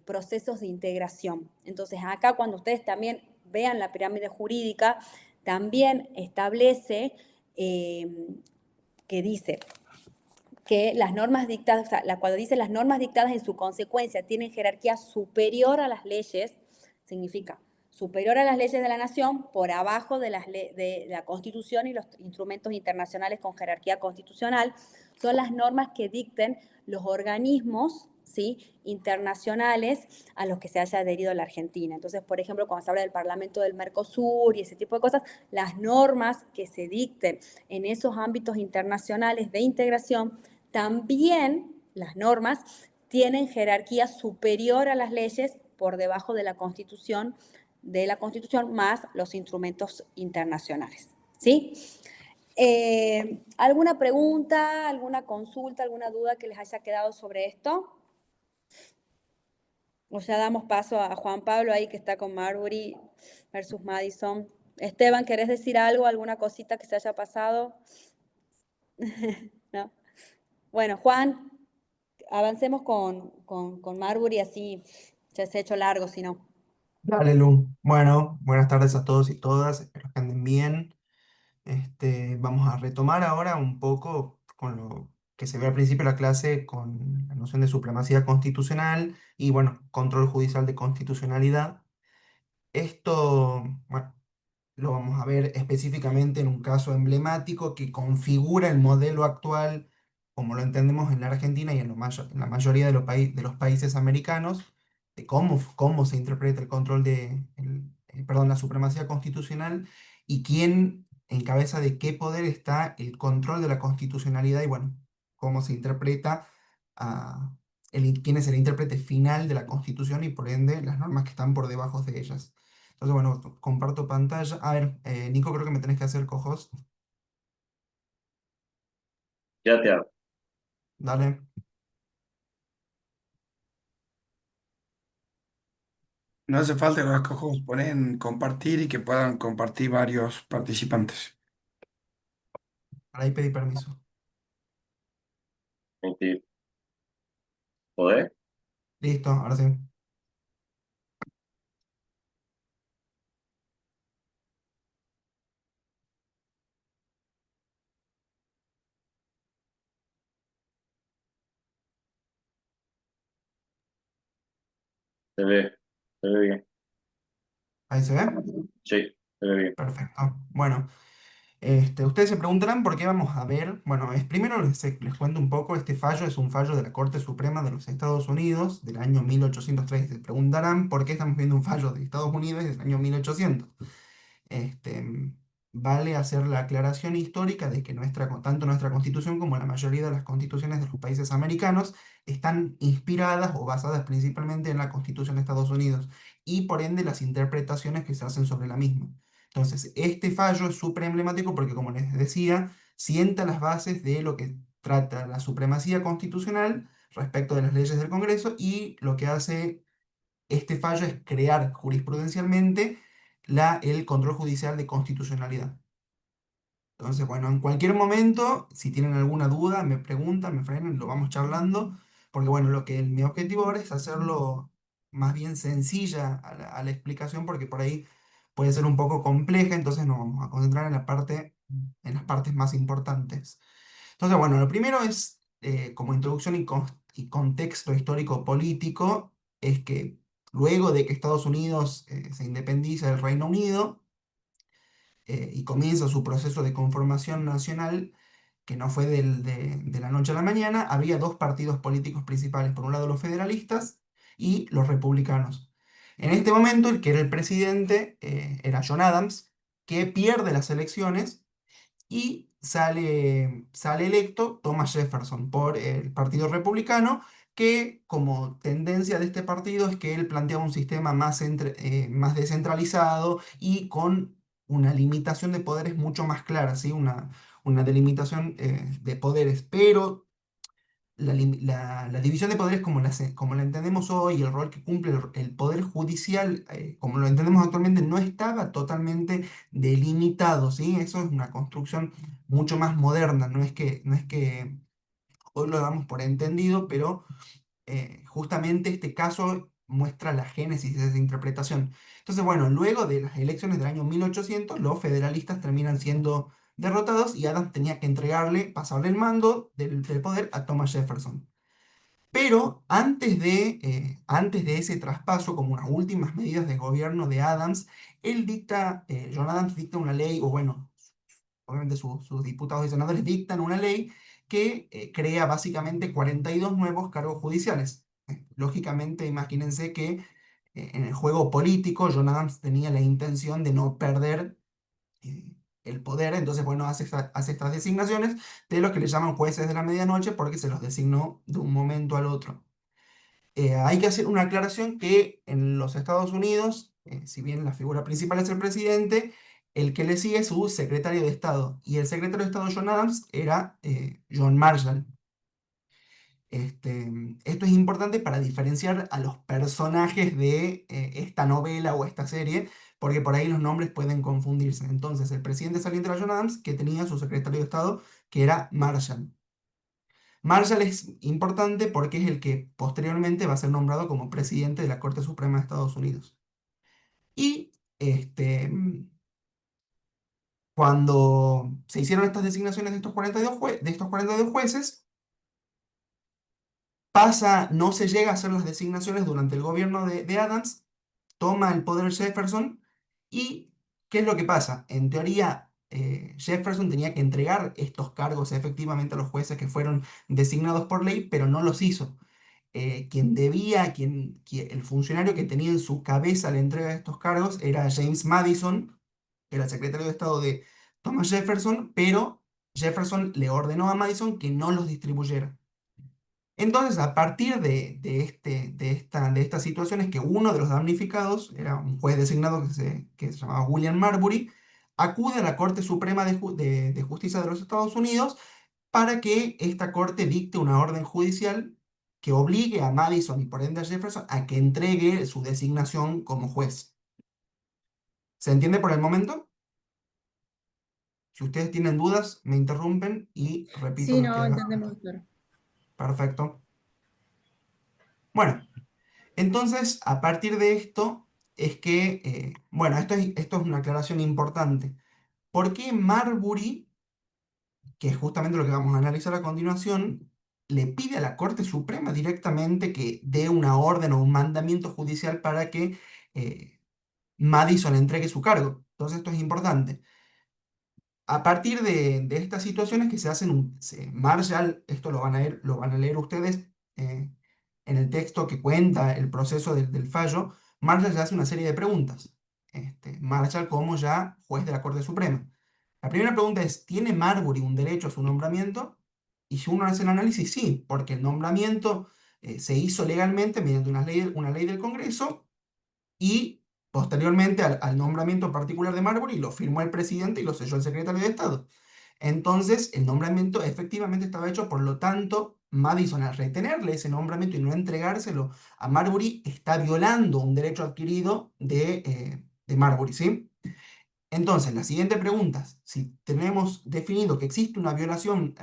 procesos de integración. Entonces acá cuando ustedes también vean la pirámide jurídica, también establece que dice que las normas dictadas, o sea, cuando dice las normas dictadas en su consecuencia tienen jerarquía superior a las leyes, significa superior a las leyes de la nación, por abajo de la Constitución y los instrumentos internacionales con jerarquía constitucional, son las normas que dicten los organismos, ¿sí?, internacionales a los que se haya adherido la Argentina. Entonces, por ejemplo, cuando se habla del Parlamento del Mercosur y ese tipo de cosas, las normas que se dicten en esos ámbitos internacionales de integración, también las normas tienen jerarquía superior a las leyes por debajo de la Constitución más los instrumentos internacionales, ¿sí? ¿Alguna pregunta, alguna consulta, alguna duda que les haya quedado sobre esto? O ya damos paso a Juan Pablo ahí que está con Marbury versus Madison. Esteban, ¿querés decir algo, alguna cosita que se haya pasado? ¿no? Bueno, Juan, avancemos con Marbury, así ya se ha hecho largo, si no. Dale, Lu. Bueno, buenas tardes a todos y todas. Espero que anden bien. Vamos a retomar ahora un poco con lo que se ve al principio de la clase con la noción de supremacía constitucional y, bueno, control judicial de constitucionalidad. Esto, bueno, lo vamos a ver específicamente en un caso emblemático que configura el modelo actual como lo entendemos en la Argentina y en, en la mayoría de de los países americanos, de cómo se interpreta el control perdón, la supremacía constitucional y quién, en cabeza de qué poder está el control de la constitucionalidad y, bueno, cómo se interpreta, quién es el intérprete final de la Constitución y, por ende, las normas que están por debajo de ellas. Entonces, bueno, comparto pantalla. A ver, Nico, creo que me tenés que hacer co-host. Ya te hago. Dale. No hace falta que los co-hosts ponen compartir y que puedan compartir varios participantes. Para ahí pedí permiso. Mentira. ¿Podés? Listo, ahora sí. Se ve bien. Ahí se ve. Sí, se ve bien. Perfecto. Bueno, ustedes se preguntarán por qué vamos a ver. Bueno, primero les cuento un poco. Este fallo es un fallo de la Corte Suprema de los Estados Unidos del año 1803. Se preguntarán por qué estamos viendo un fallo de Estados Unidos del año 1800. Este, vale hacer la aclaración histórica de que tanto nuestra constitución como la mayoría de las constituciones de los países americanos están inspiradas o basadas principalmente en la constitución de Estados Unidos y por ende las interpretaciones que se hacen sobre la misma. Entonces, este fallo es súper emblemático porque, como les decía, sienta las bases de lo que trata la supremacía constitucional respecto de las leyes del Congreso y lo que hace este fallo es crear jurisprudencialmente el control judicial de constitucionalidad. Entonces, bueno, en cualquier momento, si tienen alguna duda, me preguntan, me frenan, lo vamos charlando, porque bueno, mi objetivo ahora es hacerlo más bien sencilla a la explicación, porque por ahí puede ser un poco compleja, entonces nos vamos a concentrar en las partes más importantes. Entonces, bueno, lo primero es, como introducción y contexto histórico-político, es que luego de que Estados Unidos se independiza del Reino Unido y comienza su proceso de conformación nacional, que no fue de la noche a la mañana, había dos partidos políticos principales, por un lado los federalistas y los republicanos. En este momento, el que era el presidente era John Adams, que pierde las elecciones y sale electo Thomas Jefferson por el Partido Republicano, que como tendencia de este partido es que él planteaba un sistema más descentralizado y con una limitación de poderes mucho más clara, ¿sí? Una delimitación de poderes, pero la división de poderes como la entendemos hoy, el rol que cumple el Poder Judicial, como lo entendemos actualmente, no estaba totalmente delimitado, ¿sí? Eso es una construcción mucho más moderna, no es que hoy lo damos por entendido, pero justamente este caso muestra la génesis de esa interpretación. Entonces, bueno, luego de las elecciones del año 1800, los federalistas terminan siendo derrotados y Adams tenía que pasarle el mando del poder a Thomas Jefferson. Pero antes de ese traspaso, como unas últimas medidas de gobierno de Adams, John Adams dicta una ley, o bueno, obviamente sus diputados y senadores dictan una ley que crea básicamente 42 nuevos cargos judiciales. Lógicamente, imagínense que en el juego político, John Adams tenía la intención de no perder eh, el poder, entonces, bueno, hace estas designaciones de los que le llaman jueces de la medianoche porque se los designó de un momento al otro. Hay que hacer una aclaración que en los Estados Unidos, si bien la figura principal es el presidente, el que le sigue es su secretario de Estado. Y el secretario de Estado John Adams era John Marshall. Esto es importante para diferenciar a los personajes de esta novela o esta serie, porque por ahí los nombres pueden confundirse. Entonces, el presidente saliente era John Adams, que tenía su secretario de Estado, que era Marshall. Marshall es importante porque es el que posteriormente va a ser nombrado como presidente de la Corte Suprema de Estados Unidos. Y cuando se hicieron estas designaciones de estos 42 jueces, no se llega a hacer las designaciones durante el gobierno de Adams, toma el poder Jefferson, y ¿qué es lo que pasa? En teoría, Jefferson tenía que entregar estos cargos efectivamente a los jueces que fueron designados por ley, pero no los hizo. El funcionario que tenía en su cabeza la entrega de estos cargos era James Madison, que era el secretario de Estado de Thomas Jefferson, pero Jefferson le ordenó a Madison que no los distribuyera. Entonces, a partir de esta situación es que uno de los damnificados, era un juez designado que se llamaba William Marbury, acude a la Corte Suprema de Justicia de los Estados Unidos para que esta corte dicte una orden judicial que obligue a Madison y por ende a Jefferson a que entregue su designación como juez. ¿Se entiende por el momento? Si ustedes tienen dudas, me interrumpen y repito Sí, lo que no, haga entendemos, falta. claro. Perfecto. Bueno, entonces, a partir de esto, es que, bueno, esto es una aclaración importante. ¿Por qué Marbury, que es justamente lo que vamos a analizar a continuación, le pide a la Corte Suprema directamente que dé una orden o un mandamiento judicial para que Madison entregue su cargo? Entonces, esto es importante. A partir de estas situaciones que se hacen, Marshall, esto lo van a leer ustedes en el texto que cuenta el proceso del fallo. Marshall ya hace una serie de preguntas. Marshall como ya juez de la Corte Suprema. La primera pregunta es, ¿tiene Marbury un derecho a su nombramiento? Y si uno hace el análisis, sí, porque el nombramiento se hizo legalmente mediante una ley del Congreso y posteriormente al nombramiento particular de Marbury lo firmó el presidente y lo selló el secretario de Estado. Entonces, el nombramiento efectivamente estaba hecho, por lo tanto, Madison, al retenerle ese nombramiento y no entregárselo a Marbury, está violando un derecho adquirido de Marbury, ¿sí? Entonces, la siguiente pregunta, si tenemos definido que existe una violación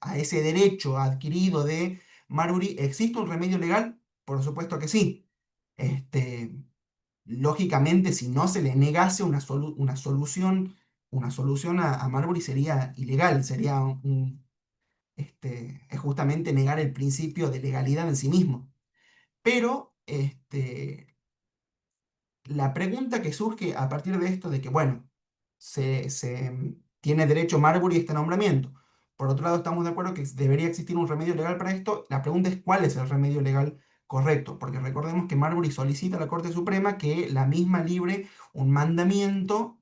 a ese derecho adquirido de Marbury, ¿existe un remedio legal? Por supuesto que sí. Lógicamente, si no se le negase una solución a Marbury sería ilegal, sería es justamente negar el principio de legalidad en sí mismo. Pero la pregunta que surge a partir de esto de que, bueno, tiene derecho Marbury a este nombramiento. Por otro lado, estamos de acuerdo que debería existir un remedio legal para esto. La pregunta es cuál es el remedio legal correcto, porque recordemos que Marbury solicita a la Corte Suprema que la misma libre un mandamiento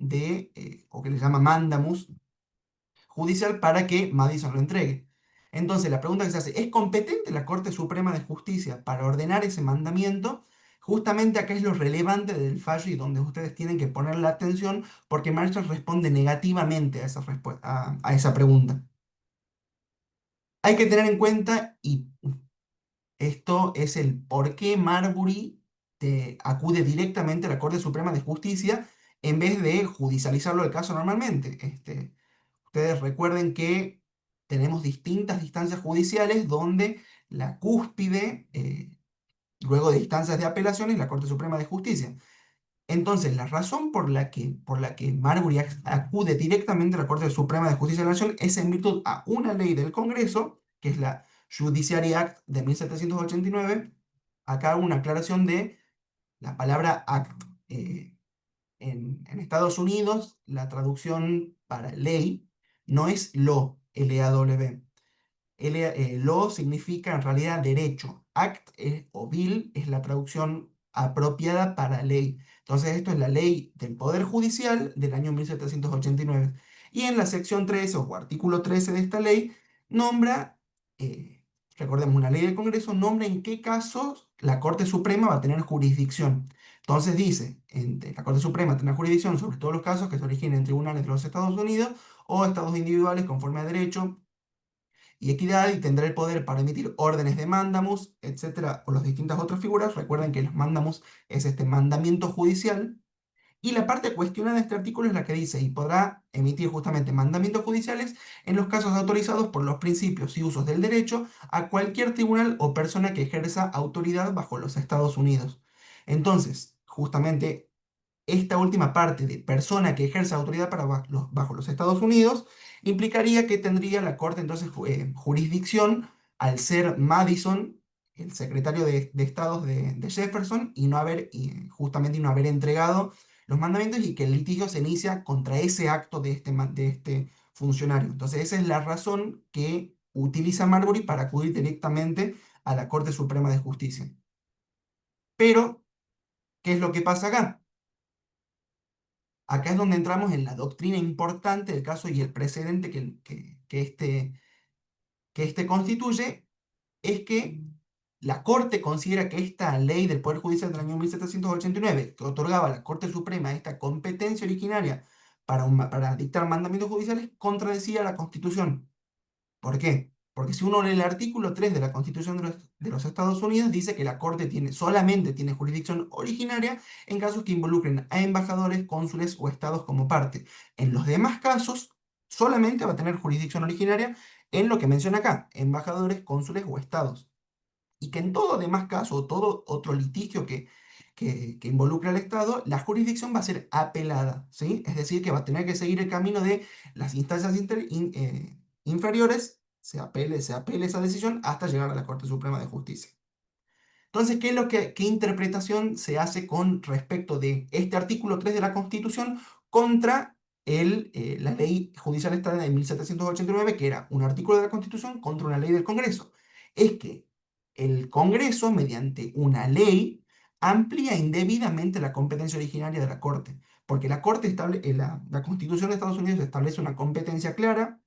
o que le llama mandamus judicial para que Madison lo entregue. Entonces, la pregunta que se hace, ¿es competente la Corte Suprema de Justicia para ordenar ese mandamiento? Justamente acá es lo relevante del fallo y donde ustedes tienen que poner la atención, porque Marshall responde negativamente a esa pregunta. Hay que tener en cuenta, y esto es el por qué Marbury acude directamente a la Corte Suprema de Justicia en vez de judicializarlo el caso normalmente. Ustedes recuerden que tenemos distintas instancias judiciales donde la cúspide, luego de instancias de apelación, es la Corte Suprema de Justicia. Entonces, la razón por la que Marbury acude directamente a la Corte Suprema de Justicia de la Nación es en virtud a una ley del Congreso, que es la Judiciary Act de 1789. Acá hago una aclaración de la palabra act. En Estados Unidos, la traducción para ley no es law, L-A-W. Law significa en realidad derecho. Act o bill es la traducción apropiada para ley. Entonces, esto es la ley del Poder Judicial del año 1789. Y en la sección 13 o artículo 13 de esta ley, nombra, recordemos, una ley del Congreso, nombra en qué casos la Corte Suprema va a tener jurisdicción. Entonces dice, la Corte Suprema tendrá jurisdicción sobre todos los casos que se originen en tribunales de los Estados Unidos o estados individuales conforme a derecho y equidad, y tendrá el poder para emitir órdenes de mandamus, etcétera, o las distintas otras figuras. Recuerden que los mandamus es este mandamiento judicial, Y la parte cuestionada de este artículo es la que dice, y podrá emitir justamente mandamientos judiciales en los casos autorizados por los principios y usos del derecho a cualquier tribunal o persona que ejerza autoridad bajo los Estados Unidos. Entonces, justamente esta última parte de persona que ejerza autoridad bajo los Estados Unidos implicaría que tendría la Corte entonces jurisdicción al ser Madison el secretario de Estados de Jefferson y justamente no haber entregado los mandamientos y que el litigio se inicia contra ese acto de este funcionario. Entonces esa es la razón que utiliza Marbury para acudir directamente a la Corte Suprema de Justicia. Pero, ¿qué es lo que pasa acá? Acá es donde entramos en la doctrina importante del caso y el precedente que este constituye, es que la Corte considera que esta ley del Poder Judicial del año 1789, que otorgaba a la Corte Suprema esta competencia originaria para dictar mandamientos judiciales, contradecía la Constitución. ¿Por qué? Porque si uno lee el artículo 3 de la Constitución de los Estados Unidos, dice que la Corte solamente tiene jurisdicción originaria en casos que involucren a embajadores, cónsules o estados como parte. En los demás casos, solamente va a tener jurisdicción originaria en lo que menciona acá, embajadores, cónsules o estados. Y que en todo demás caso o todo otro litigio que involucre al Estado, la jurisdicción va a ser apelada, ¿sí? Es decir, que va a tener que seguir el camino de las instancias inferiores, se apele esa decisión hasta llegar a la Corte Suprema de Justicia. Entonces, ¿qué interpretación se hace con respecto de este artículo 3 de la Constitución contra la ley judicial estatal de 1789, que era un artículo de la Constitución contra una ley del Congreso? Es que el Congreso, mediante una ley, amplía indebidamente la competencia originaria de la Corte, porque la Constitución de Estados Unidos establece una competencia clara,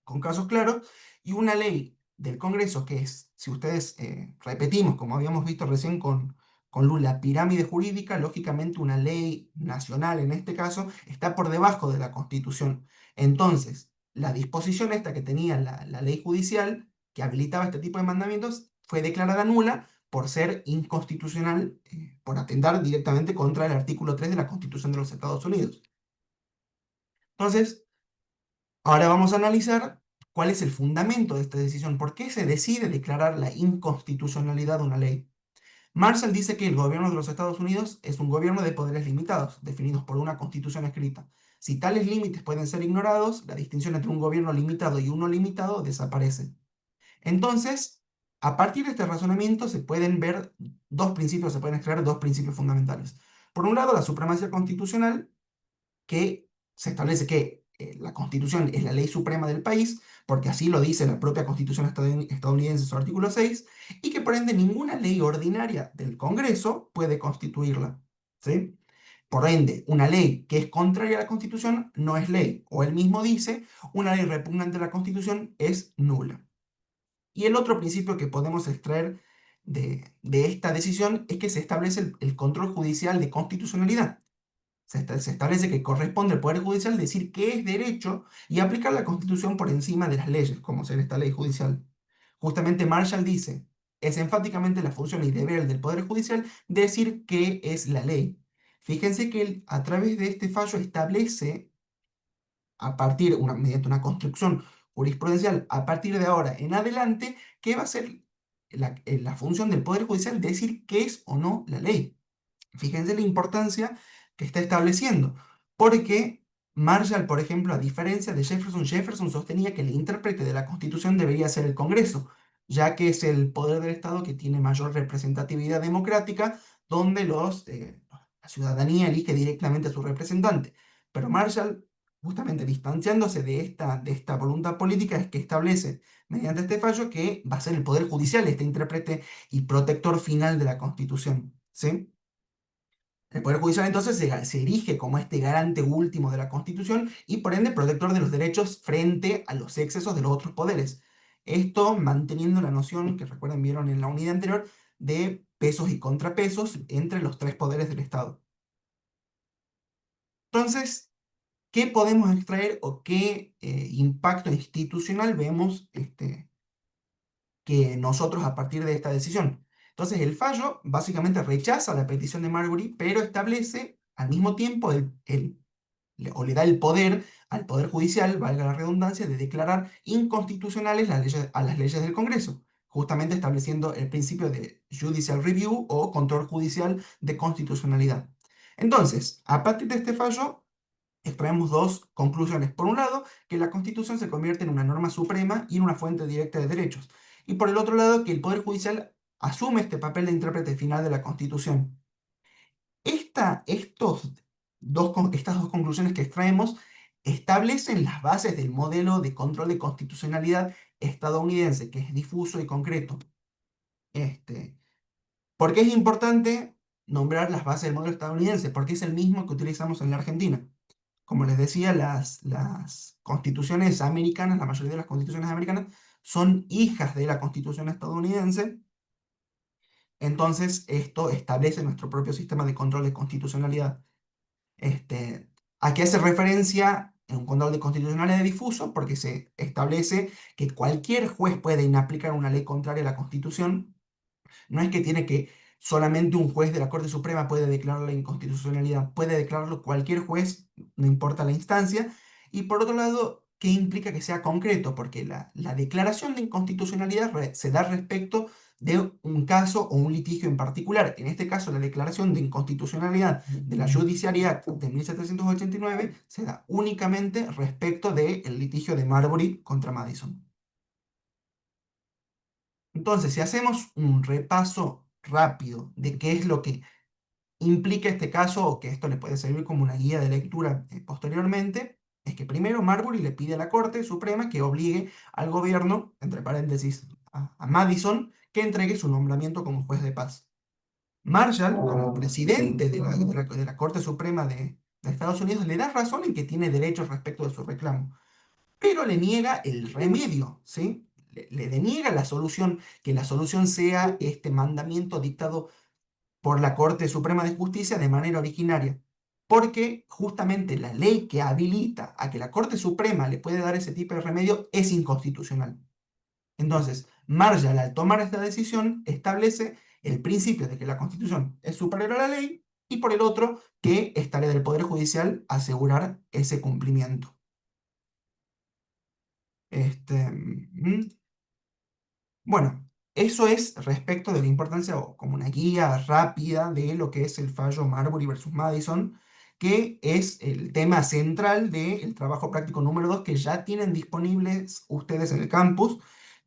con casos claros, y una ley del Congreso que es, si ustedes repetimos, como habíamos visto recién con Lula, la pirámide jurídica, lógicamente una ley nacional en este caso está por debajo de la Constitución. Entonces, la disposición esta que tenía la ley judicial que habilitaba este tipo de mandamientos fue declarada nula por ser inconstitucional, por atentar directamente contra el artículo 3 de la Constitución de los Estados Unidos. Entonces, ahora vamos a analizar cuál es el fundamento de esta decisión. ¿Por qué se decide declarar la inconstitucionalidad de una ley? Marshall dice que el gobierno de los Estados Unidos es un gobierno de poderes limitados, definidos por una constitución escrita. Si tales límites pueden ser ignorados, la distinción entre un gobierno limitado y uno limitado desaparece. Entonces, a partir de este razonamiento se pueden extraer dos principios fundamentales. Por un lado, la supremacía constitucional, que se establece que la Constitución es la ley suprema del país, porque así lo dice la propia Constitución estadounidense en su artículo 6, y que por ende ninguna ley ordinaria del Congreso puede constituirla, ¿sí? Por ende, una ley que es contraria a la Constitución no es ley, o él mismo dice, una ley repugnante a la Constitución es nula. Y el otro principio que podemos extraer de esta decisión es que se establece el control judicial de constitucionalidad. Se establece que corresponde al Poder Judicial decir qué es derecho y aplicar la Constitución por encima de las leyes, como ser esta ley judicial. Justamente Marshall dice, es enfáticamente la función y deber del Poder Judicial decir qué es la ley. Fíjense que él, a través de este fallo, establece, mediante una construcción jurisprudencial, a partir de ahora en adelante, qué va a ser la función del Poder Judicial decir qué es o no la ley. Fíjense la importancia que está estableciendo, porque Marshall, por ejemplo, a diferencia de Jefferson sostenía que el intérprete de la Constitución debería ser el Congreso, ya que es el poder del Estado que tiene mayor representatividad democrática, donde la ciudadanía elige directamente a su representante. Pero Marshall, justamente distanciándose de esta voluntad política, es que establece, mediante este fallo, que va a ser el Poder Judicial este intérprete y protector final de la Constitución, ¿sí? El Poder Judicial entonces se erige como este garante último de la Constitución y por ende protector de los derechos frente a los excesos de los otros poderes. Esto manteniendo la noción que recuerden vieron en la unidad anterior de pesos y contrapesos entre los tres poderes del Estado. Entonces, ¿qué podemos extraer o qué impacto institucional vemos que nosotros a partir de esta decisión? Entonces el fallo básicamente rechaza la petición de Marbury, pero establece al mismo tiempo, o le da el poder al Poder Judicial, valga la redundancia, de declarar inconstitucionales a las leyes del Congreso, justamente estableciendo el principio de judicial review o control judicial de constitucionalidad. Entonces, a partir de este fallo, extraemos dos conclusiones. Por un lado, que la Constitución se convierte en una norma suprema y en una fuente directa de derechos. Y por el otro lado, que el Poder Judicial asume este papel de intérprete final de la Constitución. Estas dos conclusiones que extraemos establecen las bases del modelo de control de constitucionalidad estadounidense, que es difuso y concreto. ¿Por qué es importante nombrar las bases del modelo estadounidense? Porque es el mismo que utilizamos en la Argentina. Como les decía, las constituciones americanas, la mayoría de las constituciones americanas, son hijas de la constitución estadounidense. Entonces, esto establece nuestro propio sistema de control de constitucionalidad. ¿A qué hace referencia en un control de constitucionalidad difuso? Porque se establece que cualquier juez puede inaplicar una ley contraria a la Constitución. No es que tiene que solamente un juez de la Corte Suprema puede declarar la inconstitucionalidad, puede declararlo cualquier juez, no importa la instancia. Y por otro lado, ¿qué implica que sea concreto? Porque la declaración de inconstitucionalidad se da respecto de un caso o un litigio en particular. En este caso, la declaración de inconstitucionalidad de la Judiciary Act de 1789 se da únicamente respecto del litigio de Marbury contra Madison. Entonces, si hacemos un repaso rápido de qué es lo que implica este caso, o que esto le puede servir como una guía de lectura posteriormente, es que primero Marbury le pide a la Corte Suprema que obligue al gobierno, entre paréntesis, a Madison, que entregue su nombramiento como juez de paz. Marshall, como presidente de la Corte Suprema de Estados Unidos, le da razón en que tiene derechos respecto de su reclamo, pero le niega el remedio, ¿sí? Le deniega la solución, que la solución sea este mandamiento dictado por la Corte Suprema de Justicia de manera originaria, porque justamente la ley que habilita a que la Corte Suprema le puede dar ese tipo de remedio es inconstitucional. Entonces, Marshall, al tomar esta decisión, establece el principio de que la Constitución es superior a la ley y por el otro, que es tarea del Poder Judicial asegurar ese cumplimiento. Bueno, eso es respecto de la importancia o como una guía rápida de lo que es el fallo Marbury versus Madison, que es el tema central del trabajo práctico número 2 que ya tienen disponibles ustedes en el campus,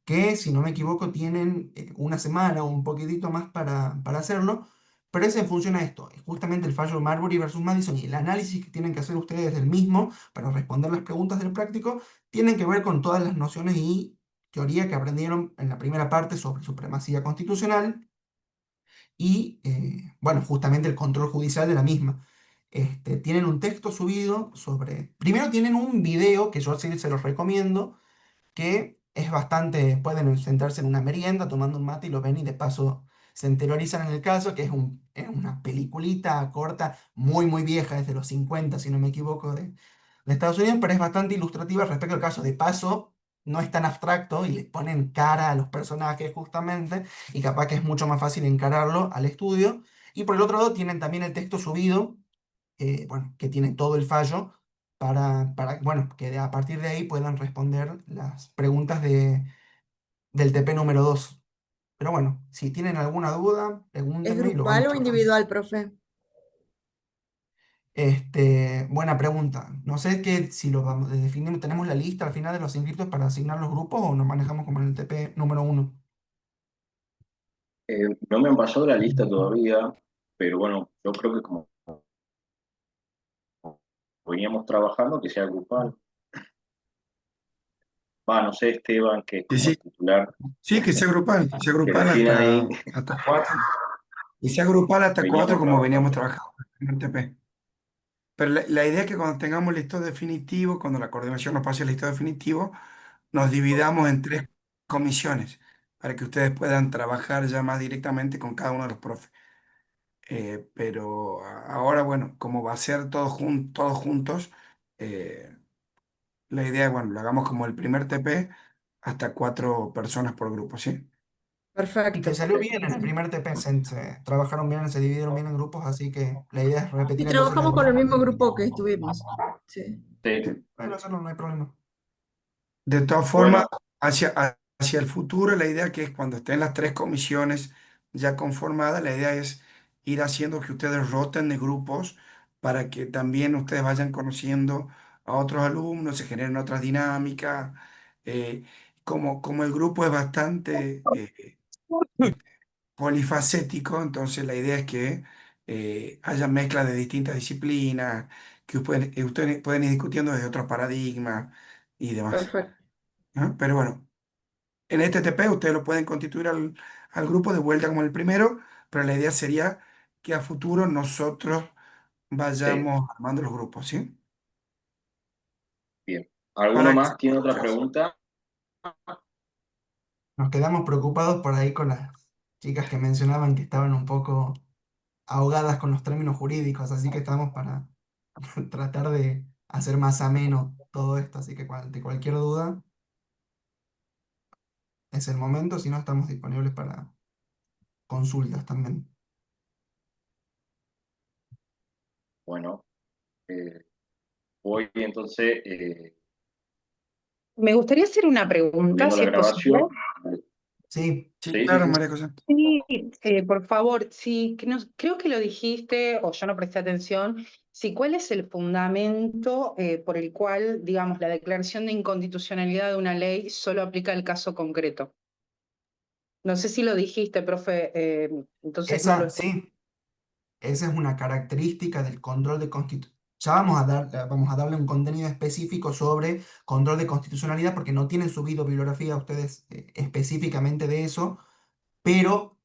que si no me equivoco tienen una semana o un poquitito más para hacerlo, pero es en función a esto, es justamente el fallo Marbury versus Madison y el análisis que tienen que hacer ustedes del mismo para responder las preguntas del práctico, tienen que ver con todas las nociones y teoría que aprendieron en la primera parte sobre supremacía constitucional y, bueno, justamente el control judicial de la misma. Tienen un texto subido sobre... Primero tienen un video que yo sí se los recomiendo, que es bastante... Pueden sentarse en una merienda tomando un mate y lo ven y de paso se interiorizan en el caso, que es una peliculita corta, muy, muy vieja, desde los 50, si no me equivoco, de Estados Unidos, pero es bastante ilustrativa respecto al caso. De paso, no es tan abstracto y le ponen cara a los personajes justamente, y capaz que es mucho más fácil encararlo al estudio. Y por el otro lado, tienen también el texto subido, bueno, que tiene todo el fallo, bueno, que a partir de ahí puedan responder las preguntas del TP número 2. Pero bueno, si tienen alguna duda, ¿Es pregúntenme y lo grupal vamos o charlando. individual, profe? Buena pregunta. No sé si lo definimos, tenemos la lista al final de los inscritos para asignar los grupos o nos manejamos como en el TP número 1. No me han pasado la lista todavía, pero bueno, yo creo que como veníamos trabajando, que sea grupal. No sé, Esteban, que es Sí, como el sí, titular, sí, que sea grupal recién ahí hasta 4. Y sea grupal hasta 4 veníamos como trabajando. veníamos trabajando en el TP. Pero la idea es que cuando tengamos el listado definitivo, cuando la coordinación nos pase el listado definitivo, nos dividamos en 3 comisiones para que ustedes puedan trabajar ya más directamente con cada uno de los profes. Pero ahora, bueno, como va a ser todos juntos, eh, la idea es, bueno, lo hagamos como el primer TP hasta 4 personas por grupo, ¿sí? Y te Perfecto. salió bien el primer TP, trabajaron bien, se dividieron bien en grupos, así que la idea es Y repetir entonces la trabajamos con el dinámica. mismo grupo que estuvimos. Sí. Sí. Bueno, hacerlo, no hay problema. De todas formas, Bueno, hacia el futuro, la idea que es cuando estén las tres comisiones ya conformadas, la idea es ir haciendo que ustedes roten de grupos para que también ustedes vayan conociendo a otros alumnos, se generen otras dinámicas. eh, como el grupo es bastante polifacético, entonces la idea es que haya mezcla de distintas disciplinas, que ustedes pueden ir discutiendo desde otros paradigmas y demás. Perfecto. ¿No? Pero bueno, en este TP ustedes lo pueden constituir al grupo de vuelta como el primero, pero la idea sería que a futuro nosotros sí, vayamos armando los grupos, ¿sí? bien. ¿Alguno Para más tiene otra pregunta? Nos quedamos preocupados por ahí con las chicas que mencionaban que estaban un poco ahogadas con los términos jurídicos, así que estamos para tratar de hacer más ameno todo esto, así que de cualquier duda es el momento, si no estamos disponibles para consultas también. Bueno, voy entonces Me gustaría hacer una pregunta, viendo si la es posible. grabación. Sí, Sí, Sí, sí, claro, sí. María José. Sí, por favor, sí, creo que lo dijiste o yo no presté atención. Sí, ¿cuál es el fundamento por el cual, digamos, la declaración de inconstitucionalidad de una ley solo aplica al caso concreto? No sé si lo dijiste, profe, entonces no lo escuché. Sí, esa es una característica del control de constitucionalidad. Ya vamos a darle un contenido específico sobre control de constitucionalidad porque no tienen subido bibliografía ustedes específicamente de eso, pero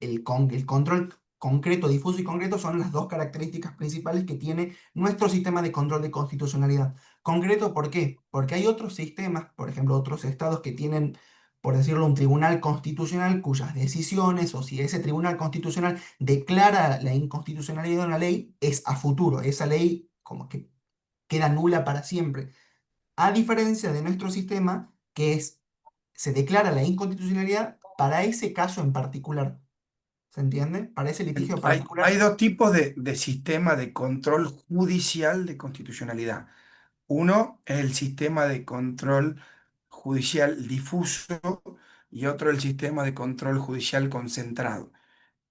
el control concreto, difuso y concreto son las dos características principales que tiene nuestro sistema de control de constitucionalidad. Concreto, ¿por qué? Porque hay otros sistemas, por ejemplo, otros estados que tienen, por decirlo, un tribunal constitucional cuyas decisiones, o si ese tribunal constitucional declara la inconstitucionalidad de una ley, es a futuro. Esa ley como que queda nula para siempre. A diferencia de nuestro sistema, que es, se declara la inconstitucionalidad para ese caso en particular. ¿Se entiende? Para ese litigio Hay particular. dos tipos de sistema de control judicial de constitucionalidad. Uno es el sistema de control judicial difuso y otro el sistema de control judicial concentrado.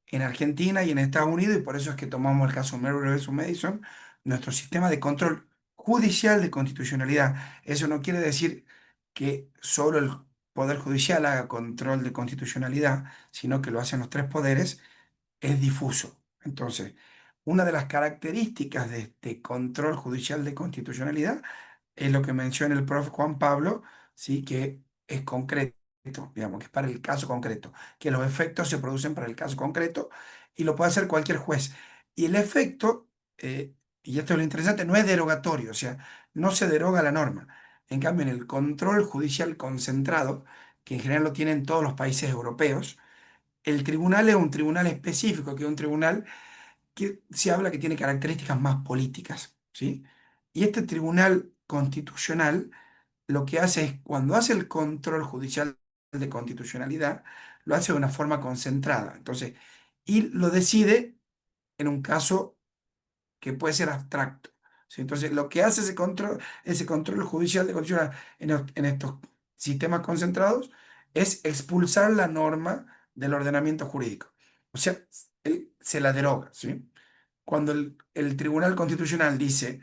En Argentina y en Estados Unidos, y por eso es que tomamos el caso Merrill vs. Madison, nuestro sistema de control judicial de constitucionalidad. Eso no quiere decir que solo el Poder Judicial haga control de constitucionalidad, sino que lo hacen los tres poderes, es difuso. Entonces, una de las características de este control judicial de constitucionalidad es lo que menciona el profe Juan Pablo, ¿sí? Que es concreto, digamos, que es para el caso concreto, que los efectos se producen para el caso concreto y lo puede hacer cualquier juez. Y el efecto, y esto es lo interesante, no es derogatorio, o sea, no se deroga la norma. En cambio, en el control judicial concentrado, que en general lo tienen todos los países europeos, el tribunal es un tribunal específico, que es un tribunal que se habla que tiene características más políticas, ¿sí? Y este tribunal constitucional lo que hace es, cuando hace el control judicial de constitucionalidad, lo hace de una forma concentrada. Entonces, y lo decide en un caso que puede ser abstracto, ¿sí? Entonces, lo que hace ese control judicial de constitucionalidad en estos sistemas concentrados es expulsar la norma del ordenamiento jurídico. O sea, él se la deroga, ¿sí? Cuando el Tribunal Constitucional dice,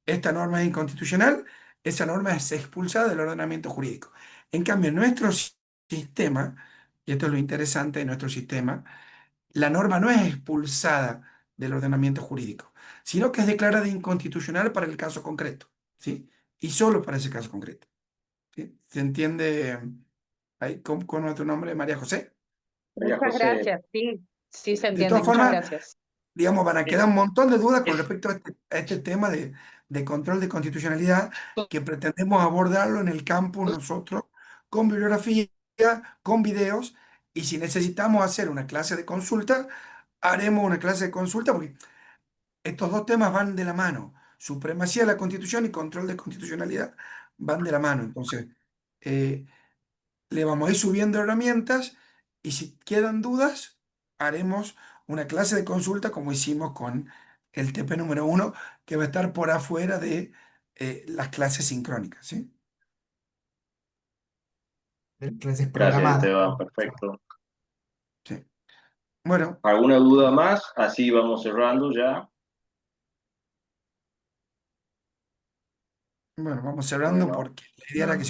esta norma es inconstitucional, esa norma es expulsada del ordenamiento jurídico. En cambio, en nuestro sistema, y esto es lo interesante de nuestro sistema, la norma no es expulsada del ordenamiento jurídico, sino que es declarada inconstitucional para el caso concreto, ¿sí? Y solo para ese caso concreto, ¿sí? ¿Se entiende ahí con nuestro nombre, María José? María Muchas José, gracias, sí, sí se De entiende, todas muchas formas, gracias. digamos, van a es, quedar un montón de dudas con es, respecto a este tema de control de constitucionalidad que pretendemos abordarlo en el campus nosotros con bibliografía, con videos, y si necesitamos hacer una clase de consulta, haremos una clase de consulta porque estos dos temas van de la mano. Supremacía de la Constitución y control de constitucionalidad van de la mano. Entonces, le vamos a ir subiendo herramientas Y si quedan dudas, haremos una clase de consulta como hicimos con el TP número 1, que va a estar por afuera de las clases sincrónicas, ¿sí? De clases Gracias, programadas. Esteban, perfecto. Sí. Bueno, ¿Alguna duda más? Así vamos cerrando ya. vamos cerrando Bueno. porque la idea era que